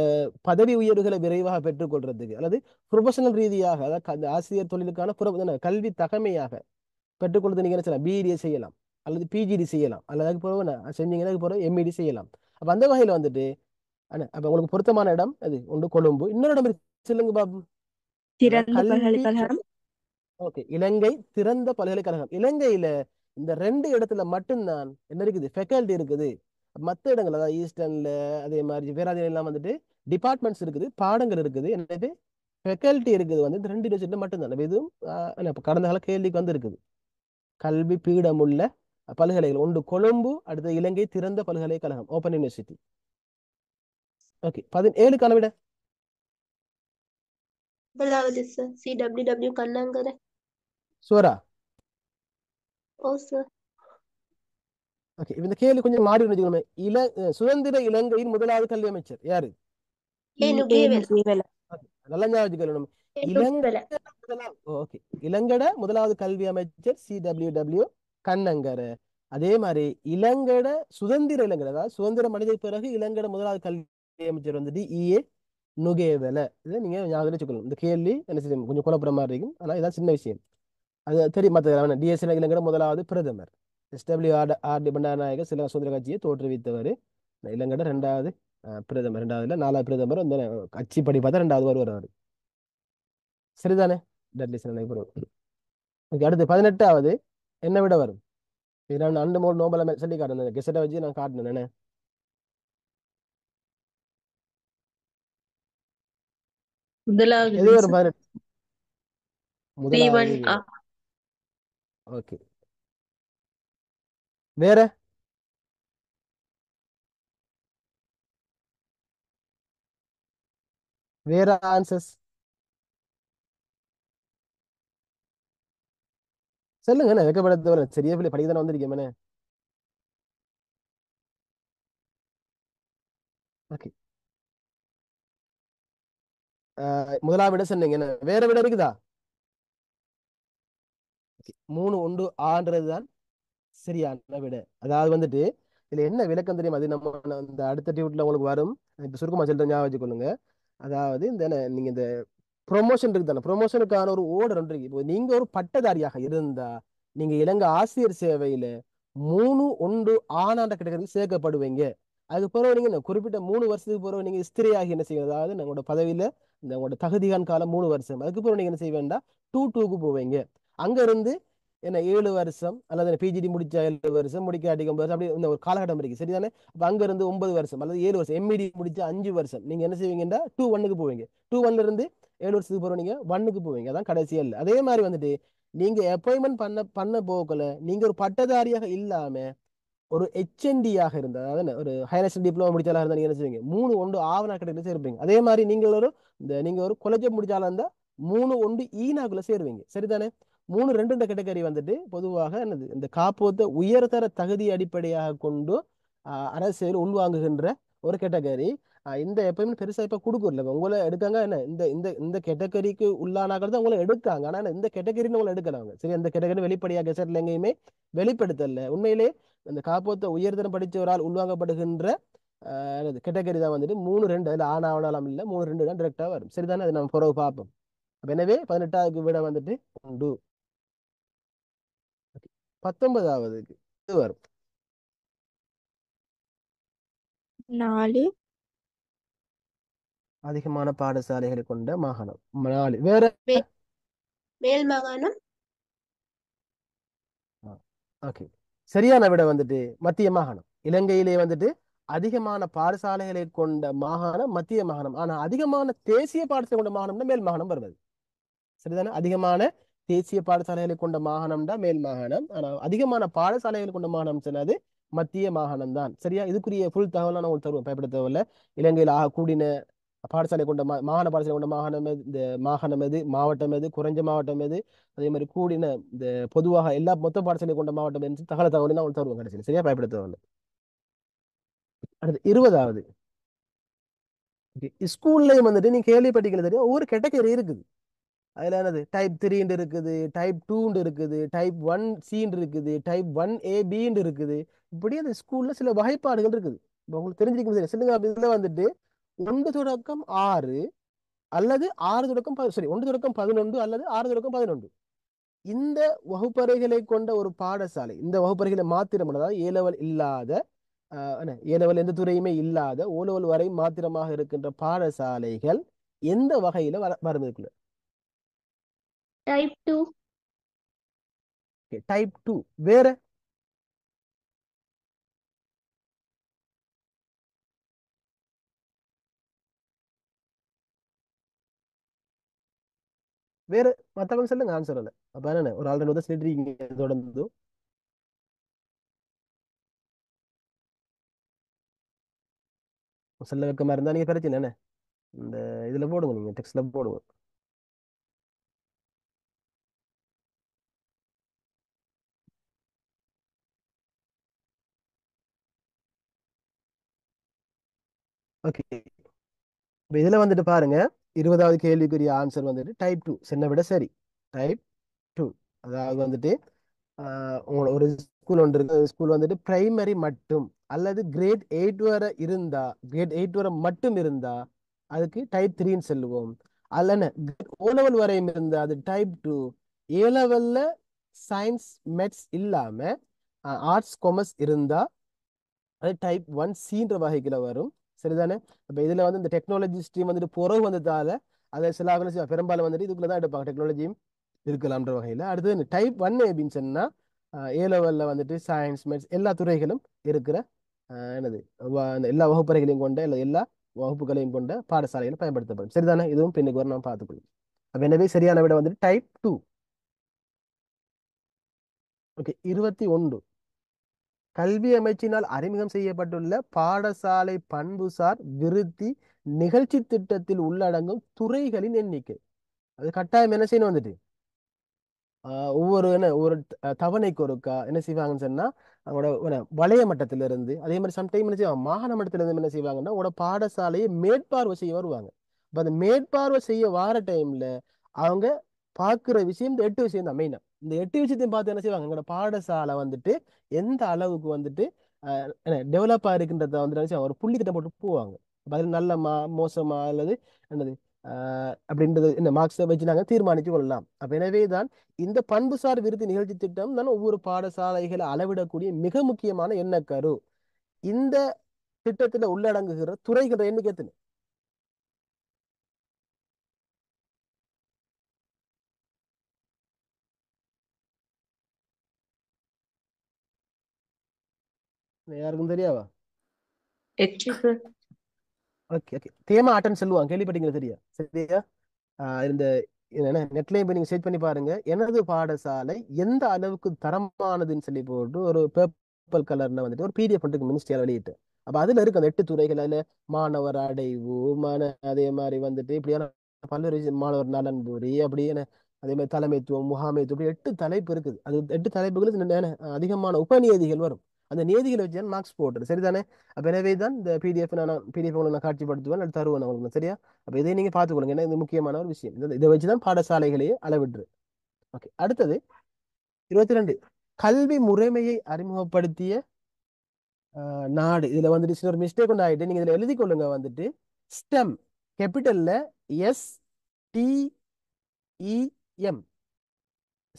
பதவி உயர்வுகளை விரைவாக பெற்றுக்கொள்றதுக்கு அல்லது ப்ரொஃபஷனல் ரீதியாக, அதாவது அந்த ஆசிரியர் தொழிலுக்கான கல்வி தகமையாக பெற்றுக்கொள்றது நீங்க என்ன செய்யலாம், பிஇடி செய்யலாம் அல்லது பிஜிடி செய்யலாம் அல்லது அதுக்கு பிறகு செஞ்சீங்கன்னா அதுக்கு பிறகு எம்இடி செய்யலாம். அப்ப அந்த வகையில வந்துட்டு அப்ப உங்களுக்கு பொருத்தமான இடம் அது ஒன்று கொழும்பு. இன்னொரு இடம் இருக்கு, சொல்லுங்க பாபு. அதாவது திறந்த கல்வி பல்கலைக்கழகம். ஓகே, இலங்கை திறந்த பல்கலைக்கழகம். இலங்கையில இந்த 2 இடத்துல மட்டும்தான் என்ன இருக்குது, ஃபெக்கல்டி இருக்குது. மற்ற இடங்கள் அதாவது ஈஸ்டர்ன்ல அதே மாதிரி வேறாவது எல்லாம் வந்துட்டு டிபார்ட்மெண்ட்ஸ் இருக்குது, பாடங்கள் இருக்குது. எனவே ஃபெக்கல்டி இருக்குது வந்து இந்த 2 யூனிவர்சிட்டியில் மட்டும்தான். அப்ப இதுவும் இப்ப கடந்த கால கேள்விக்கு வந்து இருக்குது. கல்வி பீடமுள்ள பல்கலைகள் ஒன்று கொழும்பு, அடுத்த இலங்கை திறந்த பல்கலைக்கழகம், ஓப்பன் யூனிவர்சிட்டி. ஓகே, 17க்கான விட முதலாவது சார் CWW கண்ணங்கரை. சுவரா. ஓ சார். ஓகே, இந்த கேள்வி கொஞ்சம் மாறி வச்சுக்கோமே. சுதந்திர இலங்கையின் முதலாவது கல்வி அமைச்சர் யாரு? நுகேவேல. நுகேவேல. நல்லா ஞாபகம் வச்சுக்கணும். நுகேவேல. ஓகே, இலங்கட முதலாவது கல்வி அமைச்சர் CWW கண்ணங்கர. அதே மாதிரி இலங்கட சுதந்திர இலங்கை, அதாவது சுதந்திரம் அடைந்த பிறகு இலங்கட முதலாவது கல்வி அமைச்சர் வந்துட்டு நுகேவேல. இதை நீங்க ஞாபகம் வச்சுக்கணும். இந்த கேள்வி என்ன செய்யும், கொஞ்சம் குழப்பற மாதிரி இருக்கும், ஆனா இதான் சின்ன விஷயம். அது தெரியும். மற்ற டிஎஸ்எல் இலங்கட முதலாவது பிரதமர் SW பண்டாரநாயக சில சுதந்திர கட்சியை தோற்றுவித்தவர். இலங்கட 2வது பிரதமர், 2வது 4வது பிரதமர். அந்த கட்சிப்படி பார்த்தா 2வது வருவார். சரிதானே? டட்லிஸ் நினைக்கிறோம். ஓகே, அடுத்து 18வது என்ன விட வரும்? இது நான் 2 3 நோபல் சொல்லி காட்டினேன், கெசட்டை வச்சு நான் காட்டினேன். முதலாவது எது வரும்? 18 முதலாவது. P1. ஓகே, வேற வேற ஆன்சர்ஸ் சொல்லுங்க. என்ன வெக்கப்பட சரியா பிள்ளை படிக்க தானே வந்திருக்கேன். ஓகே, முதலாவது விட சொன்னீங்க. என்ன வேற விட இருக்குதா? 3 1 ஆன்றது தான் சரியான விட. அதாவது வந்துட்டு இதுல என்ன விளக்கம் தெரியும், அது நம்ம இந்த அடுத்த டியூட்ல உங்களுக்கு வரும். இப்ப சுருக்கமா சொல்லிட்டு ஞாபகம் வச்சுக்கொள்ளுங்க. அதாவது நீங்க இந்த ப்ரொமோஷன் இருக்கு தானே, ப்ரொமோஷனுக்கான ஒரு ஓர்டர் ஒன்று இருக்கு. இப்போ நீங்க ஒரு பட்டதாரியாக இருந்தா நீங்க இலங்கை ஆசிரியர் சேவையில 3 1 ஆனாண்ட கேட்டகரியில் சேர்க்கப்படுவீங்க. அதுக்கு பிறகு நீங்க குறிப்பிட்ட 3 வருஷத்துக்கு பிறகு நீங்க ஸ்திரையாகி என்ன செய்ய, அதாவது உங்களோட பதவியில உங்களோட தகுதிகான் காலம் 3 வருஷம். அதுக்கு பிறகு நீங்க என்ன செய்ய வேண்டாம், 2 போவீங்க. அங்க இருந்து என்ன 7 வருஷம் அல்லது பிஜிடி முடிச்சா 7 வருஷம், முடிக்காட்டி 9 வருஷம், அப்படி இந்த ஒரு காலகட்டம் இருக்கு. சரிதானே? அப்ப அங்க இருந்து 9 வருஷம் அல்லது 7 வருஷம், எம்இடி முடிச்சா 5 வருஷம் நீங்க என்ன செய்வீங்கன்னா 2 1 போவீங்க. 2 1 இருந்து 7 வருஷத்துக்கு போறோம், நீங்க 1 போவீங்க. அதான் கடைசியா இல்லை. அதே மாதிரி வந்துட்டு நீங்க அப்பாயின்மெண்ட் பண்ண போகல, நீங்க ஒரு பட்டதாரியாக இல்லாம ஒரு HND-யாக இருந்தா, அதாவது ஒரு ஹையர் நேஷனல் டிப்ளமோ முடிச்சாலும் இருந்தா நீங்க என்ன செய்வீங்க, 3 1 ஆவண கட்டத்தில் சேர்ப்பீங்க. அதே மாதிரி நீங்க ஒரு காலேஜ் முடிச்சாலும் இருந்தா 3 1 ஈனாக்குள்ள சேருவீங்க. சரிதானே? 3 2 கேட்டகரி வந்துட்டு பொதுவாக என்னது, இந்த காப்போத்த உயர்தர தகுதி அடிப்படையாக கொண்டு அரசியல் உள்வாங்குகின்ற ஒரு கேட்டகரி. இந்த எப்பயுமே பெருசா இப்ப கொடுக்கல. உங்களை எடுக்காங்க என்ன, இந்த இந்த இந்த கேட்டகரிக்கு உள்ளானாக்கள் தான் உங்களை எடுக்காங்க. ஆனா இந்த கேட்டகரின்னு உங்களை எடுக்கிறாங்க. சரி, அந்த கேட்டகரி வெளிப்படையாக கெசட்ல எங்கேயுமே வெளிப்படுத்தல. உண்மையிலே இந்த காப்போத்த உயர்தரம் படிச்சவரால் உள்வாங்கப்படுகின்ற கேட்டகரி தான் வந்துட்டு 3 2. அதுல ஆனாவணாலாம் இல்ல, 3 2 தான் டிரெக்டா வரும். சரிதானே? அது நம்ம பிறகு பார்ப்போம். அப்ப எனவே 18வது விட வந்துட்டு உண்டு. 19வதுக்கு இது வரும் 4. அதிகமான பாடசாலைகளை கொண்ட மாகாணம் 4. வேற மேல் மாகாணம். ஓகே, சரியான விட வந்துட்டு மத்திய மாகாணம். இலங்கையிலே வந்துட்டு அதிகமான பாடசாலைகளை கொண்ட மாகாணம் மத்திய மாகாணம். ஆனா அதிகமான தேசிய பாடசாலை கொண்ட மாகாணம்னா மேல் மாகாணம் வருவது. சரிதானே? அதிகமான தேசிய பாடசாலைகளை கொண்ட மாகாணம் தான் மேல் மாகாணம். ஆனா அதிகமான பாடசாலைகளை கொண்ட மாகாணம் சொன்னது மத்திய மாகாணம் தான். சரியா? இதுக்குரிய ஃபுல் தகவல் நான் உங்களுக்கு தருவேன், பயப்பட தேவையில்ல. இலங்கையில் கூடின பாடசாலை கொண்ட மாகாண பாடசாலை கொண்ட மாகாணம் எது, இந்த மாகாணம் எது, மாவட்டம் எது, குறைஞ்ச மாவட்டம் எது, அதே மாதிரி கூடின இந்த பொதுவாக எல்லா மொத்த பாடசாலை கொண்ட மாவட்டம் எது, தகவல் நான் உங்களுக்கு தருவேன் கடைசியில். சரியா? பயப்பட தேவையில்ல. அடுத்து 20வது ஸ்கூல்லையும் வந்துட்டு நீங்க கேள்விப்பட்டீங்களா தெரியும், ஒவ்வொரு கேட்டகரி இருக்குது. அதுல என்னது டைப் 3 இருக்குது, டைப் 2 இருக்குது, டைப் 1C இருக்குது, டைப் 1AB இருக்குது. இப்படி அந்த ஸ்கூல்ல சில வகைப்பாடுகள் இருக்குது. இப்ப உங்களுக்கு தெரிஞ்சிருக்கும் சரி சொல்லுங்க. அப்ப இதுல வந்துட்டு 1 தொடக்கம் 6 அல்லது 6 தொடக்கம் சரி 1 தொடக்கம் 11 அல்லது 6 தொடக்கம் 11 இந்த வகுப்பறைகளை கொண்ட ஒரு பாடசாலை, இந்த வகுப்பறைகளை மாத்திரம், அதாவது ஏ லெவல் இல்லாத ஏ லெவல் எந்த துறையுமே இல்லாத ஓ லெவல் வரை மாத்திரமாக இருக்கின்ற பாடசாலைகள் எந்த வகையில வரும் இதுக்குள்ள? டைப் 2. டைப் 2 வேற வேற மத்தவங்க சொல்லுங்க, ஆன்சர் இல்ல. அப்ப என்ன ஒரு ஆள் 2 சொல்லிட்டு தொடர்ந்து சொல்ல வைக்க மாதிரி இருந்தா நீங்க பிரச்சனை என்ன, இந்த இதுல போடுங்க, நீங்க டெக்ஸ்ட்ல போடுங்க. ஓகே, இப்ப இதுல வந்துட்டு பாருங்க, 20வது கேள்விக்குரிய ஆன்சர் வந்துட்டு டைப் 2 சென்னை விட சரி. டைப் 2 அதாவது வந்துட்டு உங்களோட ஒரு ஸ்கூல் ஒன்று இருக்கு. ஸ்கூல் வந்துட்டு பிரைமரி மட்டும் அல்லது கிரேட் 8 வரை இருந்தா, கிரேட் 8 வரை மட்டும் இருந்தா அதுக்கு டைப் 3ன்னு சொல்லுவோம். அல்லன ஓ லெவல் வரையும் இருந்தா அது டைப் 2. ஏ லெவல்ல சயின்ஸ் மேத்ஸ் இல்லாம ஆர்ட்ஸ் காமர்ஸ் இருந்தா அது டைப் 1Cன்ற வகைக்குள்ள வரும். சரிதானே? அப்ப இதுல வந்து இந்த டெக்னாலஜி ஸ்ட்ரீம் வந்துட்டு புறவு வந்ததால அதை சில பெரும்பாலும் வந்துட்டு இதுக்குள்ள தான் எடுப்பாங்க, டெக்னாலஜியும் இருக்கலாம்ன்ற வகையில. அடுத்தது டைப் 1A சொன்னா ஏ லெவல்ல வந்துட்டு சயின்ஸ் மேத்ஸ் எல்லா துறைகளும் இருக்கிற என்னது அந்த எல்லா வகுப்பறைகளையும் கொண்ட எல்லா வகுப்புகளையும் கொண்ட பாடசாலைகள் பயன்படுத்தப்படும். சரிதானே? இதுவும் பின்னுக்கு வர நாம் பார்த்துக்கொள்ளும். அப்ப எனவே சரியான விட வந்துட்டு டைப் 2. ஓகே, 21 கல்வி அமைச்சினால் அறிமுகம் செய்யப்பட்டுள்ள பாடசாலை பண்புசார் விருத்தி நிகழ்ச்சி திட்டத்தில் உள்ளடங்கும் துறைகளின் எண்ணிக்கை. அது கட்டாயம் என்ன செய்யணும் வந்துட்டு ஒவ்வொரு ஒவ்வொரு தவணைக்கு ஒருக்கா என்ன செய்வாங்கன்னு சொன்னா அவங்களோட வளைய மட்டத்தில இருந்து, அதே மாதிரி சம்டைம் என்ன செய்வாங்க மாகாண மட்டத்தில இருந்து என்ன செய்வாங்கன்னா உங்களோட பாடசாலையை மேற்பார்வை செய்ய வருவாங்க. அப்ப அந்த மேற்பார்வை செய்ய வார டைம்ல அவங்க பார்க்குற விஷயம் இந்த 8 விஷயம் தான் மெயினா. இந்த 8 விஷயத்தையும் பார்த்து என்ன செய்வாங்க, எங்களோட பாடசாலை வந்துட்டு எந்த அளவுக்கு வந்துட்டு டெவலப் ஆயிருக்குன்றத வந்துட்டு என்ன செய்வாங்க, ஒரு புள்ளி திட்டம் போட்டு போவாங்க. அப்ப அதில் நல்லமா மோசமா அல்லது என்னது அப்படின்றது இந்த மார்க்ஸை வச்சு நாங்கள் தீர்மானித்து கொள்ளலாம். அப்ப எனவே தான் இந்த பண்புசார் விருது நிகழ்ச்சி திட்டம் தான் ஒவ்வொரு பாடசாலைகளை அளவிடக்கூடிய மிக முக்கியமான எண்ணக்கரு. இந்த திட்டத்துல உள்ளடங்குகிற துறைகளை எண்ணிக்கை எத்தனை? யாருக்கும் தெரியாவா? 8 சார். ஓகே ஓகே, தேமா ஆட்டன்னு சொல்லுவாங்க, கேள்விப்பட்டீங்களா? சரியா சரியா. இந்த என்ன நெட்லையும் போய் நீங்க சர்ச் பண்ணி பாருங்க, எனது பாடசாலை எந்த அளவுக்கு தரமானதுன்னு சொல்லி போட்டு ஒரு பர்பிள் கலர்ல வந்துட்டு ஒரு பிடிஎஃப் இருக்கு, மினிஸ்ட்ரியால் வெளியிட்டு. அப்ப அதுல இருக்கு அந்த 8 துறைகள். அதுல மாணவர் அடைவு, அதே மாதிரி வந்துட்டு இப்படியான பல்வேறு மாணவர் நலன்புரி அப்படியே அதே மாதிரி தலைமைத்துவம், முகாமைத்துவம், இப்படி 8 தலைப்பு இருக்குது. அது 8 தலைப்புகளுக்கு அதிகமான உபநியதிகள் வரும். அந்த நியதிகளை வச்சு மார்க்ஸ் போட்டுரு. சரிதானே? அப்ப எனவே தான் இந்த பிடிஎஃப் நான் காட்சிப்படுத்துவேன், அது தருவேன் உங்களுக்கு. சரியா? அப்ப இதை நீங்க பார்த்துக்கொள்ளுங்க, ஏன்னா இது முக்கியமான ஒரு விஷயம். இதை வச்சுதான் பாடசாலைகளையே அளவிடுறது. ஓகே, அடுத்தது 22 கல்வி முறைமையை அறிமுகப்படுத்திய நாடு. இதுல வந்துட்டு சில ஒரு மிஸ்டேக் ஒன்று ஆயிட்டு, நீங்க இதுல எழுதி கொள்ளுங்க வந்துட்டு ஸ்டெம் கேபிட்டல்ல STEM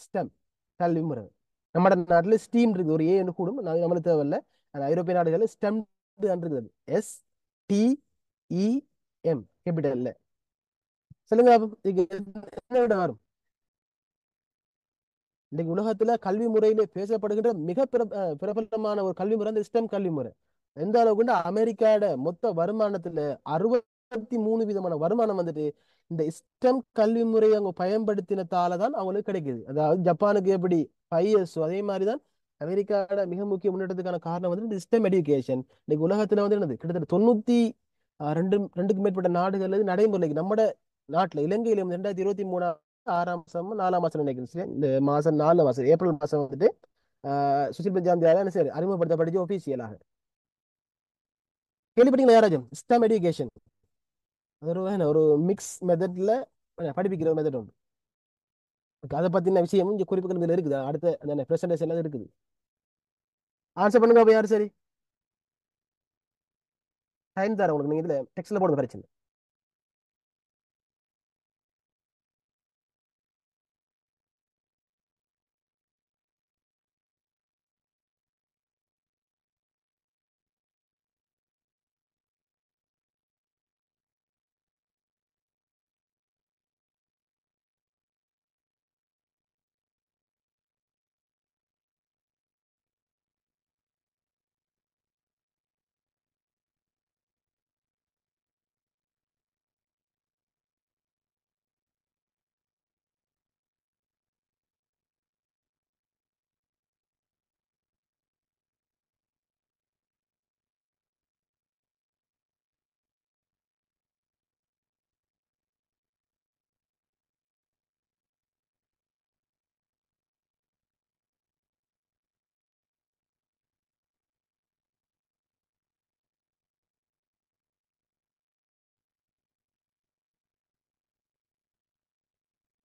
ஸ்டெம் கல்வி முறை. நம்ம நாட்டுல ஸ்டீம் இருக்கு, ஒரு ஏன்னு கூடும், நம்மளுக்கு தேவையில்ல. ஐரோப்பிய நாடுகளில் ஸ்டெம் இருக்குது, STEM கேபிட்டல்ல. சொல்லுங்க பாப்போம், இதுக்கு என்ன விட வரும்? இன்னைக்கு உலகத்துல கல்வி முறையிலே பேசப்படுகின்ற மிக பிரபலமான ஒரு கல்வி முறை இந்த ஸ்டெம் கல்வி முறை. எந்த அளவுக்கு அமெரிக்காவோட மொத்த வருமானத்துல 63 விதமான வருமானம் வந்துட்டு இந்த ஸ்டெம் கல்வி முறையை அவங்க பயன்படுத்தினதால தான் அவங்களுக்கு கிடைக்குது. அதாவது ஜப்பானுக்கு எப்படி 5 years அதே மாதிரிதான் அமெரிக்காவோட மிக முக்கிய முன்னேற்றத்துக்கான காரணம் வந்து இந்த ஸ்டெம் எஜுகேஷன். இன்னைக்கு உலகத்துல வந்து என்னது கிட்டத்தட்ட 92க்கும் மேற்பட்ட நாடுகள் நடைமுறைக்கு நம்ம நாட்டுல இலங்கையில 2023 6 மாசம் 4 மாசம் நினைக்கிறேன். சரி, இந்த மாசம் 4 மாசம் ஏப்ரல் மாசம் வந்துட்டு சுசில் பஞ்சாந்தியால என்ன சரி அறிமுகப்படுத்தப்பட்டுச்சு ஒபிசியலாக. கேள்விப்பட்டீங்களா யாராச்சும் ஸ்டெம் எஜுகேஷன்? ஒரு மிக்ஸ் மெத்தட்ல படிப்பிக்கிற மெத்தட் உண்டு. அதை பத்தின விஷயமும் இங்க குறிப்புகள் இதுல இருக்குது. அடுத்த அந்த பிரசன்டேஷன்ல இருக்குது. ஆன்சர் பண்ணுங்க அப்ப யாரு சரி. டைம் தரேன் உங்களுக்கு, நீங்க இதுல டெக்ஸ்ட்ல போடுங்க பிரச்சனை.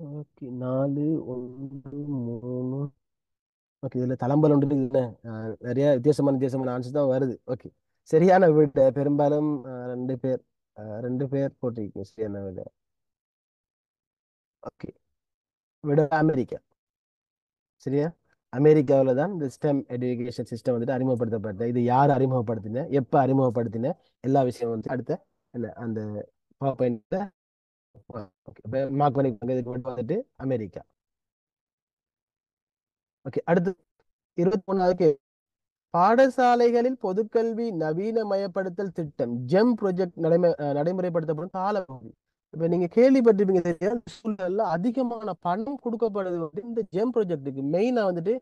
ஓகே, 4 1 3. ஓகே, இதுல தளம்பல் ஒன்று இல்லை. நிறைய வித்தியாசமான வித்தியாசமான ஆன்சர் தான் வருது. ஓகே, சரியான விட பெரும்பாலும் 2 பேர், 2 பேர் போட்டிருக்கீங்க சரியான விட. ஓகே, விட அமெரிக்கா. சரியா, அமெரிக்காவில் தான் இந்த ஸ்டெம் எஜுகேஷன் சிஸ்டம் வந்துட்டு அறிமுகப்படுத்தப்பட்ட. இது யார் அறிமுகப்படுத்தின, எப்போ அறிமுகப்படுத்தின, எல்லா விஷயம் வந்து அடுத்த என்ன அந்த பாயிண்ட்ல மார்க் பண்ணி இதுக்கு மட்டும் வந்துட்டு அமெரிக்கா. ஓகே, அடுத்து 21வது பாடசாலைகளில் பொதுக்கல்வி நவீனமயப்படுத்தல் திட்டம் ஜெம் ப்ராஜெக்ட் நடைமுறைப்படுத்தப்படும் காலப்பகுதி. இப்ப நீங்க கேள்விப்பட்டிருப்பீங்க தெரியா, சூழல்ல அதிகமான பணம் கொடுக்கப்படுது வந்து இந்த ஜெம் ப்ராஜெக்ட்டுக்கு. மெயினா வந்துட்டு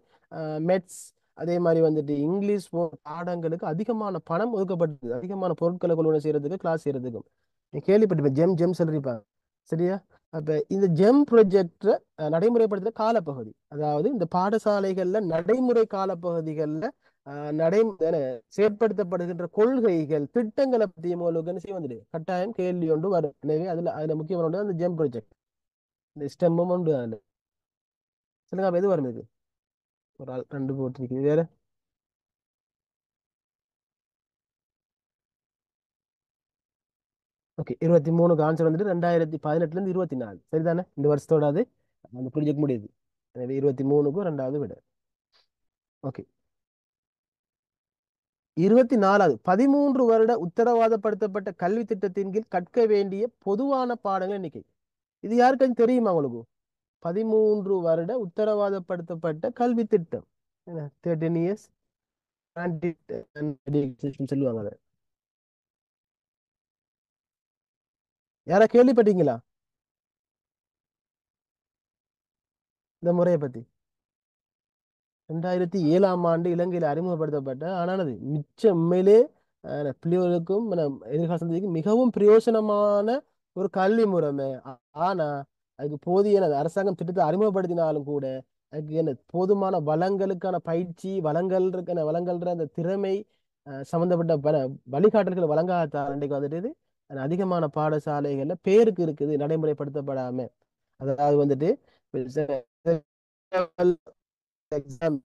மெட்ஸ், அதே மாதிரி வந்துட்டு இங்கிலீஷ் போன்ற பாடங்களுக்கு அதிகமான பணம் ஒதுக்கப்பட்டது, அதிகமான பொருட்களை கொள்வனை செய்யறதுக்கு, கிளாஸ் செய்யறதுக்கும். நீங்க கேள்விப்பட்டிருப்பீங்க ஜெம் ஜெம் சொல்லிருப்பாங்க. சரியா, அப்ப இந்த ஜெம் ப்ராஜெக்ட் நடைமுறைப்படுத்துற காலப்பகுதி, அதாவது இந்த பாடசாலைகள்ல நடைமுறை காலப்பகுதிகள்ல நடை செயற்படுத்தப்படுகின்ற கொள்கைகள், திட்டங்களை பற்றிய உங்களுக்கு என்ன செய்ய வந்துடு கட்டாயம் கேள்வி ஒன்று வரும். எனவே அதுல முக்கியமான ஒன்று அந்த ஜெம் ப்ராஜெக்ட், இந்த ஸ்டெம்மும் உண்டு அதுல. சொல்லுங்க அப்ப எது வரும் இது? ஒரு ஆள் 2 போட்டிருக்கு வேற. ஓகே, 23க்கு ஆன்சர் வந்துட்டு 2018 இருந்து 24 சரிதானே, இந்த வருஷத்தோட அது அந்த ப்ராஜெக்ட் முடியுது. எனவே 23க்கும் 2வது விட. ஓகே, 24வது 13 வருட உத்தரவாதப்படுத்தப்பட்ட கல்வி திட்டத்தின் கீழ் கற்க வேண்டிய பொதுவான பாடங்கள் எண்ணிக்கை. இது யாருக்கும் தெரியுமா உங்களுக்கு? 13 வருட உத்தரவாதப்படுத்தப்பட்ட கல்வி திட்டம், 13 இயர்ஸ் சொல்லுவாங்க அதை. யாரா கேள்விப்பட்டீங்களா இந்த முறையை பத்தி? 2007ஆம் ஆண்டு இலங்கையில் அறிமுகப்படுத்தப்பட்ட, ஆனால் அது மிச்சம் உண்மையிலே பிள்ளைகளுக்கும் எதிர்கால சந்ததிக்கும் மிகவும் பிரயோசனமான ஒரு கல்வி முறைமை. ஆனா அதுக்கு போதிய அரசாங்கம் திட்டத்தை அறிமுகப்படுத்தினாலும் கூட அதுக்கு என்ன போதுமான வளங்களுக்கான பயிற்சி, வளங்கள்ற அந்த திறமை சம்பந்தப்பட்ட பல வழிகாட்டல்கள் வழங்காதால் இன்றைக்கு வந்துட்டு இது அதிகமான பாடசாலைகள்ல பேருக்கு இருக்குது, நடைமுறைப்படுத்தப்படாம. அதாவது வந்துட்டு எக்ஸாம்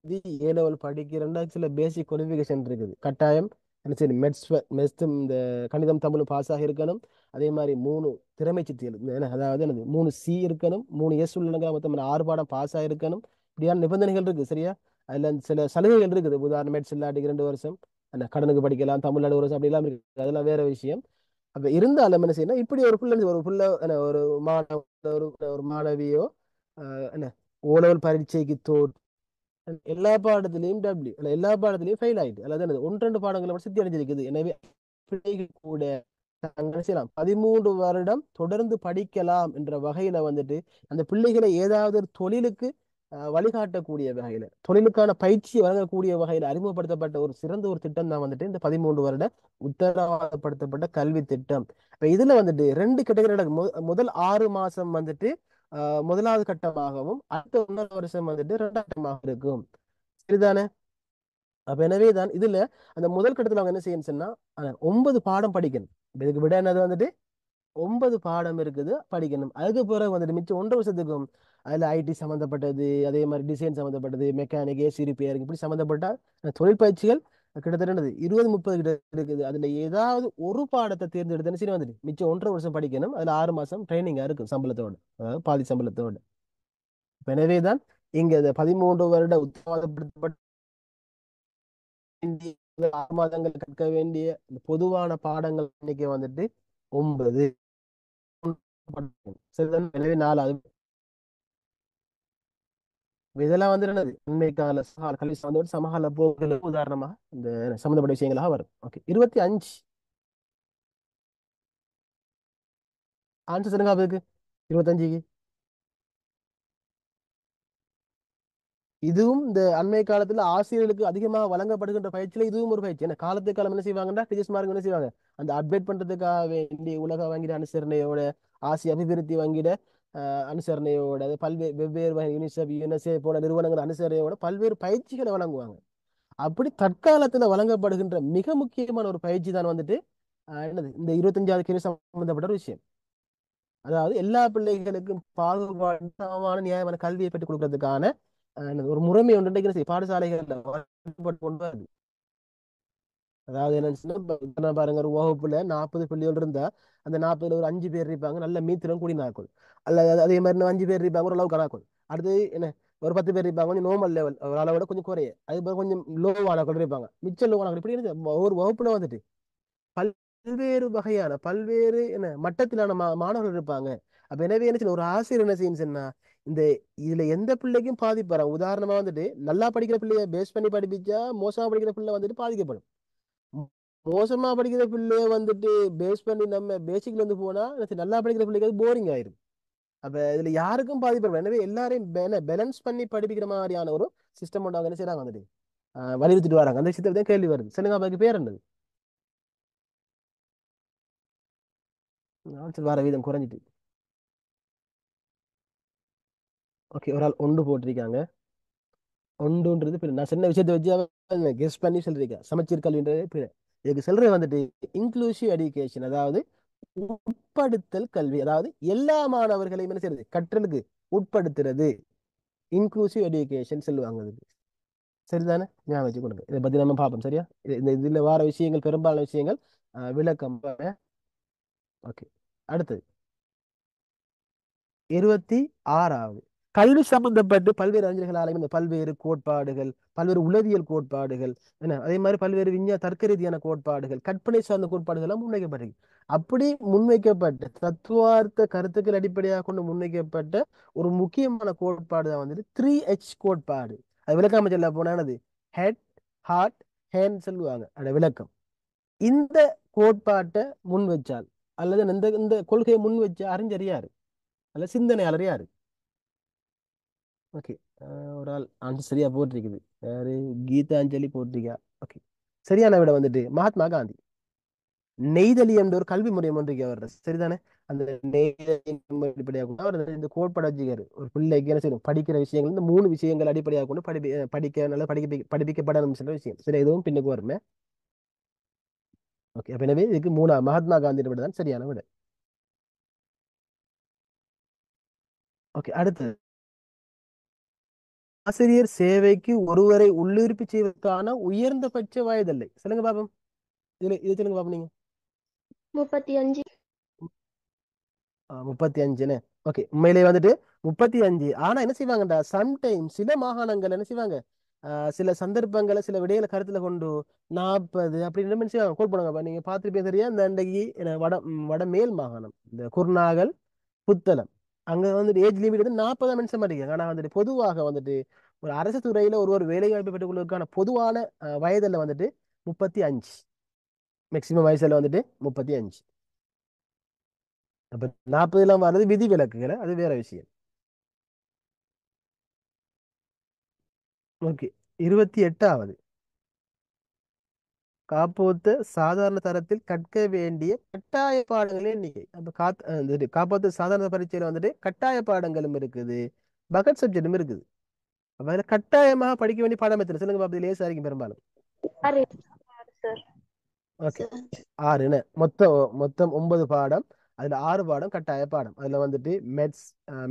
ஏ லெவல் படிக்கிறேன்னா சில பேசிக் குவாலிஃபிகேஷன் இருக்குது கட்டாயம். என்ன சரி, மெட்ஸ் இந்த கணிதம் தமிழ் பாஸ் ஆகி இருக்கணும். அதே மாதிரி 3 திறமை சித்திகள், அதாவது என்னது 3 சி இருக்கணும், 3 எஸ் உள்ளங்க, மொத்தம் 6 பாடம் பாஸ் ஆகிருக்கணும். இப்படியான நிபந்தனைகள் இருக்கு சரியா. அதுல சில சலுகைகள் இருக்குது. உதாரணம் மெட்ஸ் இல்லாட்டிக்கு 2 வருஷம் அந்த கடனுக்கு படிக்கலாம், தமிழ்நாடு 1 வருஷம் அப்படி எல்லாம் இருக்கு. அதெல்லாம் வேற விஷயம். அப்ப இருந்தாலும் என்ன செய்யணும், இப்படி ஒரு புள்ள ஒரு மாணவ ஒரு ஒரு மாணவியோ என்ன ஓ லெவல் பரீட்சைக்கு எல்லா பாடத்திலையும் டபிள்யூ அல்ல எல்லா பாடத்திலையும் ஃபெயில் ஆயிட்டு, அல்லது 1 2 பாடங்களை மட்டும் சித்தி அடைஞ்சிருக்குது. எனவே பிள்ளைகள் கூட நாங்கள் செய்யலாம் 13 வருடம் தொடர்ந்து படிக்கலாம் என்ற வகையில வந்துட்டு அந்த பிள்ளைகளை ஏதாவது ஒரு தொழிலுக்கு வழிகாட்டக்கூடிய வகையில, தொழிலுக்கான பயிற்சி வழங்கக்கூடிய வகையில் அறிமுகப்படுத்தப்பட்ட ஒரு சிறந்த ஒரு திட்டம் தான் வந்துட்டு இந்த 13 வருட உத்தரவாதப்படுத்தப்பட்ட கல்வி திட்டம். இப்ப இதுல வந்துட்டு 2 கேட்டகரி நடக்கும். முதல் 6 மாசம் வந்துட்டு முதலாவது கட்டமாகவும், அடுத்த 1 வருஷம் வந்துட்டு 2வது கட்டமாக இருக்கும் சரிதானே. அப்ப எனவே தான் இதுல அந்த முதல் கட்டத்துல அவங்க என்ன செய்யணும் சொன்னா 9 பாடம் படிக்கணும். இதுக்கு விட என்னது வந்துட்டு 9 பாடம் இருக்குது படிக்கணும். அதுக்கு பிறகு வந்துட்டு மிச்சம் 1 வருஷத்துக்கும் அதில் ஐடி சம்மந்தப்பட்டது, அதே மாதிரி டிசைன் சம்மந்தப்பட்டது, மெக்கானிக், ஏசி ரிப்பேரிங், இப்படி சம்மந்தப்பட்ட தொழில் பயிற்சிகள் கிட்டத்தட்ட என்னது 20-30 கிட்ட இருக்குது. அதில் ஏதாவது ஒரு பாடத்தை தேர்ந்தெடுத்தேன்னு சரி வந்துட்டு மிச்சம் 1.5 வருஷம் படிக்கணும். அதில் 6 மாதம் ட்ரைனிங்காக இருக்கும் சம்பளத்தோட, அதாவது பாதி சம்பளத்தோட. எனவே தான் இங்கே இந்த 13 வருட உத்தரவாதப்படுத்தப்பட்ட 6 மாதங்கள் கற்க வேண்டிய இந்த பொதுவான பாடங்கள் இன்னைக்கு வந்துட்டு 9. சரிதான். எனவே 4. இதெல்லாம் வந்து என்னது உண்மைக்கால சகால கல்வி சார்ந்தோடு சமகால போக்குகளுக்கு உதாரணமாக இந்த சம்மந்தப்பட்ட விஷயங்களாக வரும். ஓகே, 25 ஆன்சர் சொல்லுங்க. அதுக்கு 25க்கு இதுவும் இந்த அண்மை காலத்துல ஆசிரியர்களுக்கு அதிகமாக வழங்கப்படுகின்ற பயிற்சியில இதுவும் ஒரு பயிற்சி. ஏன்னா காலத்துக்கு காலம் என்ன செய்வாங்கன்னா டீச்சர்ஸ் மார்க் என்ன செய்வாங்க, அந்த அப்டேட் பண்றதுக்காக வேண்டி உலக வங்கிட அனுசரணையோட, ஆசிய அபிவிருத்தி வங்கிட அனுசரணையோட, அது பல்வேறு வெவ்வேறு வகை யூனிசெஃப், யுஎன்எஸ்ஏ போல நிறுவனங்கள் அனுசரணையோட பல்வேறு பயிற்சிகளை வழங்குவாங்க. அப்படி தற்காலத்துல வழங்கப்படுகின்ற மிக முக்கியமான ஒரு பயிற்சி தான் வந்துட்டு என்னது இந்த 25வது கேள்வி சம்பந்தப்பட்ட ஒரு விஷயம். அதாவது எல்லா பிள்ளைகளுக்கும் பாகுபாடு சமமான நியாயமான கல்வியை பெற்றுக் கொடுக்கறதுக்கான என்னது ஒரு முறைமை ஒன்று இன்றைக்கு என்ன செய்யுது, பாடசாலைகள்ல வழங்கப்பட்டு கொண்டு வருது. அதாவது என்னச்சுன்னா பாருங்க, ஒரு வகுப்புல 40 பிள்ளைகள் இருந்தா அந்த 40ல ஒரு 5 பேர் இருப்பாங்க நல்ல மீத்திரம் கூடி நாட்கள், அல்ல அதே மாதிரி இன்னும் 5 பேர் இருப்பாங்க ஒரு அளவு கணக்கு. அடுத்து என்ன, ஒரு 10 பேர் இருப்பாங்க கொஞ்சம் நார்மல் லெவல், ஒரு அளவோட கொஞ்சம் குறைய, அது போல கொஞ்சம் லோவான கூட இருப்பாங்க, மிச்சம் லோவான இப்படி இருக்கு. ஒரு வகுப்புல வந்துட்டு பல்வேறு வகையான பல்வேறு என்ன மட்டத்திலான மாணவர்கள் இருப்பாங்க. அப்ப எனவே என்ன செய்யணும், ஒரு ஆசிரியர் என்ன செய்யணும் சொன்னா, இந்த இதுல எந்த பிள்ளைக்கும் பாதிப்பாரு. உதாரணமா வந்துட்டு நல்லா படிக்கிற பிள்ளைய பேஸ் பண்ணி படிப்பிச்சா மோசமா படிக்கிற பிள்ளை வந்துட்டு பாதிக்கப்படும். மோ- மோசமா படிக்கிற பிள்ளைய வந்துட்டு பேஸ் பண்ணி நம்ம பேசிக்ல இருந்து போனா நல்லா படிக்கிற பிள்ளைக்கு அது போரிங் ஆயிரும். அப்ப இதுல யாருக்கும் பாதிப்பு. எனவே எல்லாரையும் பேலன்ஸ் பண்ணி படிப்பிக்கிற மாதிரியான ஒரு சிஸ்டம் ஒன்று அவங்க என்ன செய்யறாங்க வந்துட்டு வலியுறுத்திட்டு வராங்க. அந்த சிஸ்டத்தை தான் கேள்வி வருது. சொல்லுங்க, அதுக்கு பேர் என்னது? ஆன்சர் வர வீதம் குறைஞ்சிட்டு. ஓகே, ஒரு ஆள் ஒன்று போட்டிருக்காங்க. ஒன்றுன்றது பிள்ளை, நான் சின்ன விஷயத்தை வச்சு கெஸ் பண்ணி சொல்றீங்க. சமச்சீர் கல்வின்றது பிள்ளை. இதுக்கு சொல்றது வந்துட்டு இன்க்ளூசிவ் எஜுகேஷன், அதாவது உட்படுத்தல் கல்வி. அதாவது எல்லா மாணவர்களையும் என்ன செய்யறது, கற்றலுக்கு உட்படுத்துறது இன்க்ளூசிவ் எஜுகேஷன் சொல்லுவாங்க. அதுக்கு சரிதானே? ஞாபகம் வச்சு கொடுங்க. இதை பத்தி நம்ம பார்ப்போம். சரியா? இந்த இதுல வார விஷயங்கள் பெரும்பாலான விஷயங்கள் விளக்கம். ஓகே, அடுத்தது 26வது கல்வி சம்பந்தப்பட்டு பல்வேறு அறிஞர்களாலையும் இந்த பல்வேறு கோட்பாடுகள், பல்வேறு உளவியல் கோட்பாடுகள், என்ன அதே மாதிரி பல்வேறு தர்க்க ரீதியான கோட்பாடுகள், கற்பனை சார்ந்த கோட்பாடுகள் எல்லாம் முன்வைக்கப்பட்டிருக்கு. அப்படி முன்வைக்கப்பட்ட தத்துவார்த்த கருத்துக்கள் அடிப்படையாக கொண்டு முன்வைக்கப்பட்ட ஒரு முக்கியமான கோட்பாடு தான் வந்துட்டு 3H கோட்பாடு. அது விளக்காம சொல்ல போனானது ஹெட், ஹார்ட், ஹேண்ட் சொல்லுவாங்க. அதோட விளக்கம் இந்த கோட்பாட்டை முன் வச்சால், அல்லது இந்த இந்த கொள்கையை முன் வச்ச அறிஞர் யாரு, அல்ல சிந்தனையாளர் யாரு? ஓகே, ஒரு ஆள் ஆன்சர் சரியா போட்டிருக்குது. யாரு? கீதாஞ்சலி போட்டிருக்கா. ஓகே, சரியான விட வந்துட்டு மகாத்மா காந்தி. நெய்தலி என்ற ஒரு கல்வி முறை ஒன்று அவர் சரிதானே? அந்த நெய்தலின் அடிப்படையாக கொண்டு அவர் இந்த கோட்பாடு வச்சுக்காரு. ஒரு பிள்ளைக்கு என்ன செய்யணும், படிக்கிற விஷயங்கள் இந்த 3 விஷயங்கள் அடிப்படையாக கொண்டு படிக்க நல்லா படிக்கப்படணும் சொல்ற விஷயம். சரி, எதுவும் பின்னுக்கு வருமே. ஓகே, அப்ப எனவே இதுக்கு 3 மகாத்மா காந்தி விட தான் சரியான விட. ஓகே, அடுத்து ஆசிரியர் சேவைக்கு ஒருவரை உள்ளிருப்பு செய்வதற்கான உயர்ந்தபட்ச வயதில்லை. சொல்லுங்க பாப்போம். இது சொல்லுங்க பாப்போம் நீங்க. 35. 35ன்னு. ஓகே, உண்மையிலேயே வந்துட்டு 35. ஆனா என்ன செய்வாங்கடா, சம்டைம் சில மாகாணங்கள் என்ன செய்வாங்க, சில சந்தர்ப்பங்களை சில விடைகளை கருத்துல கொண்டு 40 அப்படின்னு என்ன செய்வாங்க, கோட் பண்ணுவாங்க. நீங்க பார்த்துருப்பீங்க சரியா? இந்த அன்றைக்கு வட மேல் மாகாணம், இந்த குர்நாகல், புத்தளம், அங்க வந்துட்டு ஏஜ் லிமிட் வந்து 40 மென்ஷன் பண்ணிருக்காங்க. ஆனா வந்துட்டு பொதுவாக வந்துட்டு ஒரு அரசு துறையில ஒரு வேலை வாய்ப்பு பெற்றுக் கொள்வதற்கான பொதுவான வயதுல வந்துட்டு 35. மேக்சிமம் வயசுல வந்துட்டு 35. அப்ப 40 வர்றது விதி விலக்குகளை, அது வேற விஷயம். ஓகே, 28வது காப்போத்த சாதாரண தரத்தில் கற்க வேண்டிய கட்டாய பாடங்களின் எண்ணிக்கை. அப்ப காப்போத்த சாதாரண பரீட்சையில வந்துட்டு கட்டாய பாடங்களும் இருக்குது, பகட் சப்ஜெக்டும் இருக்குது. அப்ப அதுல கட்டாயமாக படிக்க வேண்டிய பாடம் எத்தனை சொல்லுங்க பாப்பா. லேசா இருக்கும் பெரும்பாலும். 6 சார். ஓகே, 6ன்னு மொத்தம் மொத்தம் 9 பாடம். அதுல 6 பாடம் கட்டாய பாடம். அதுல வந்துட்டு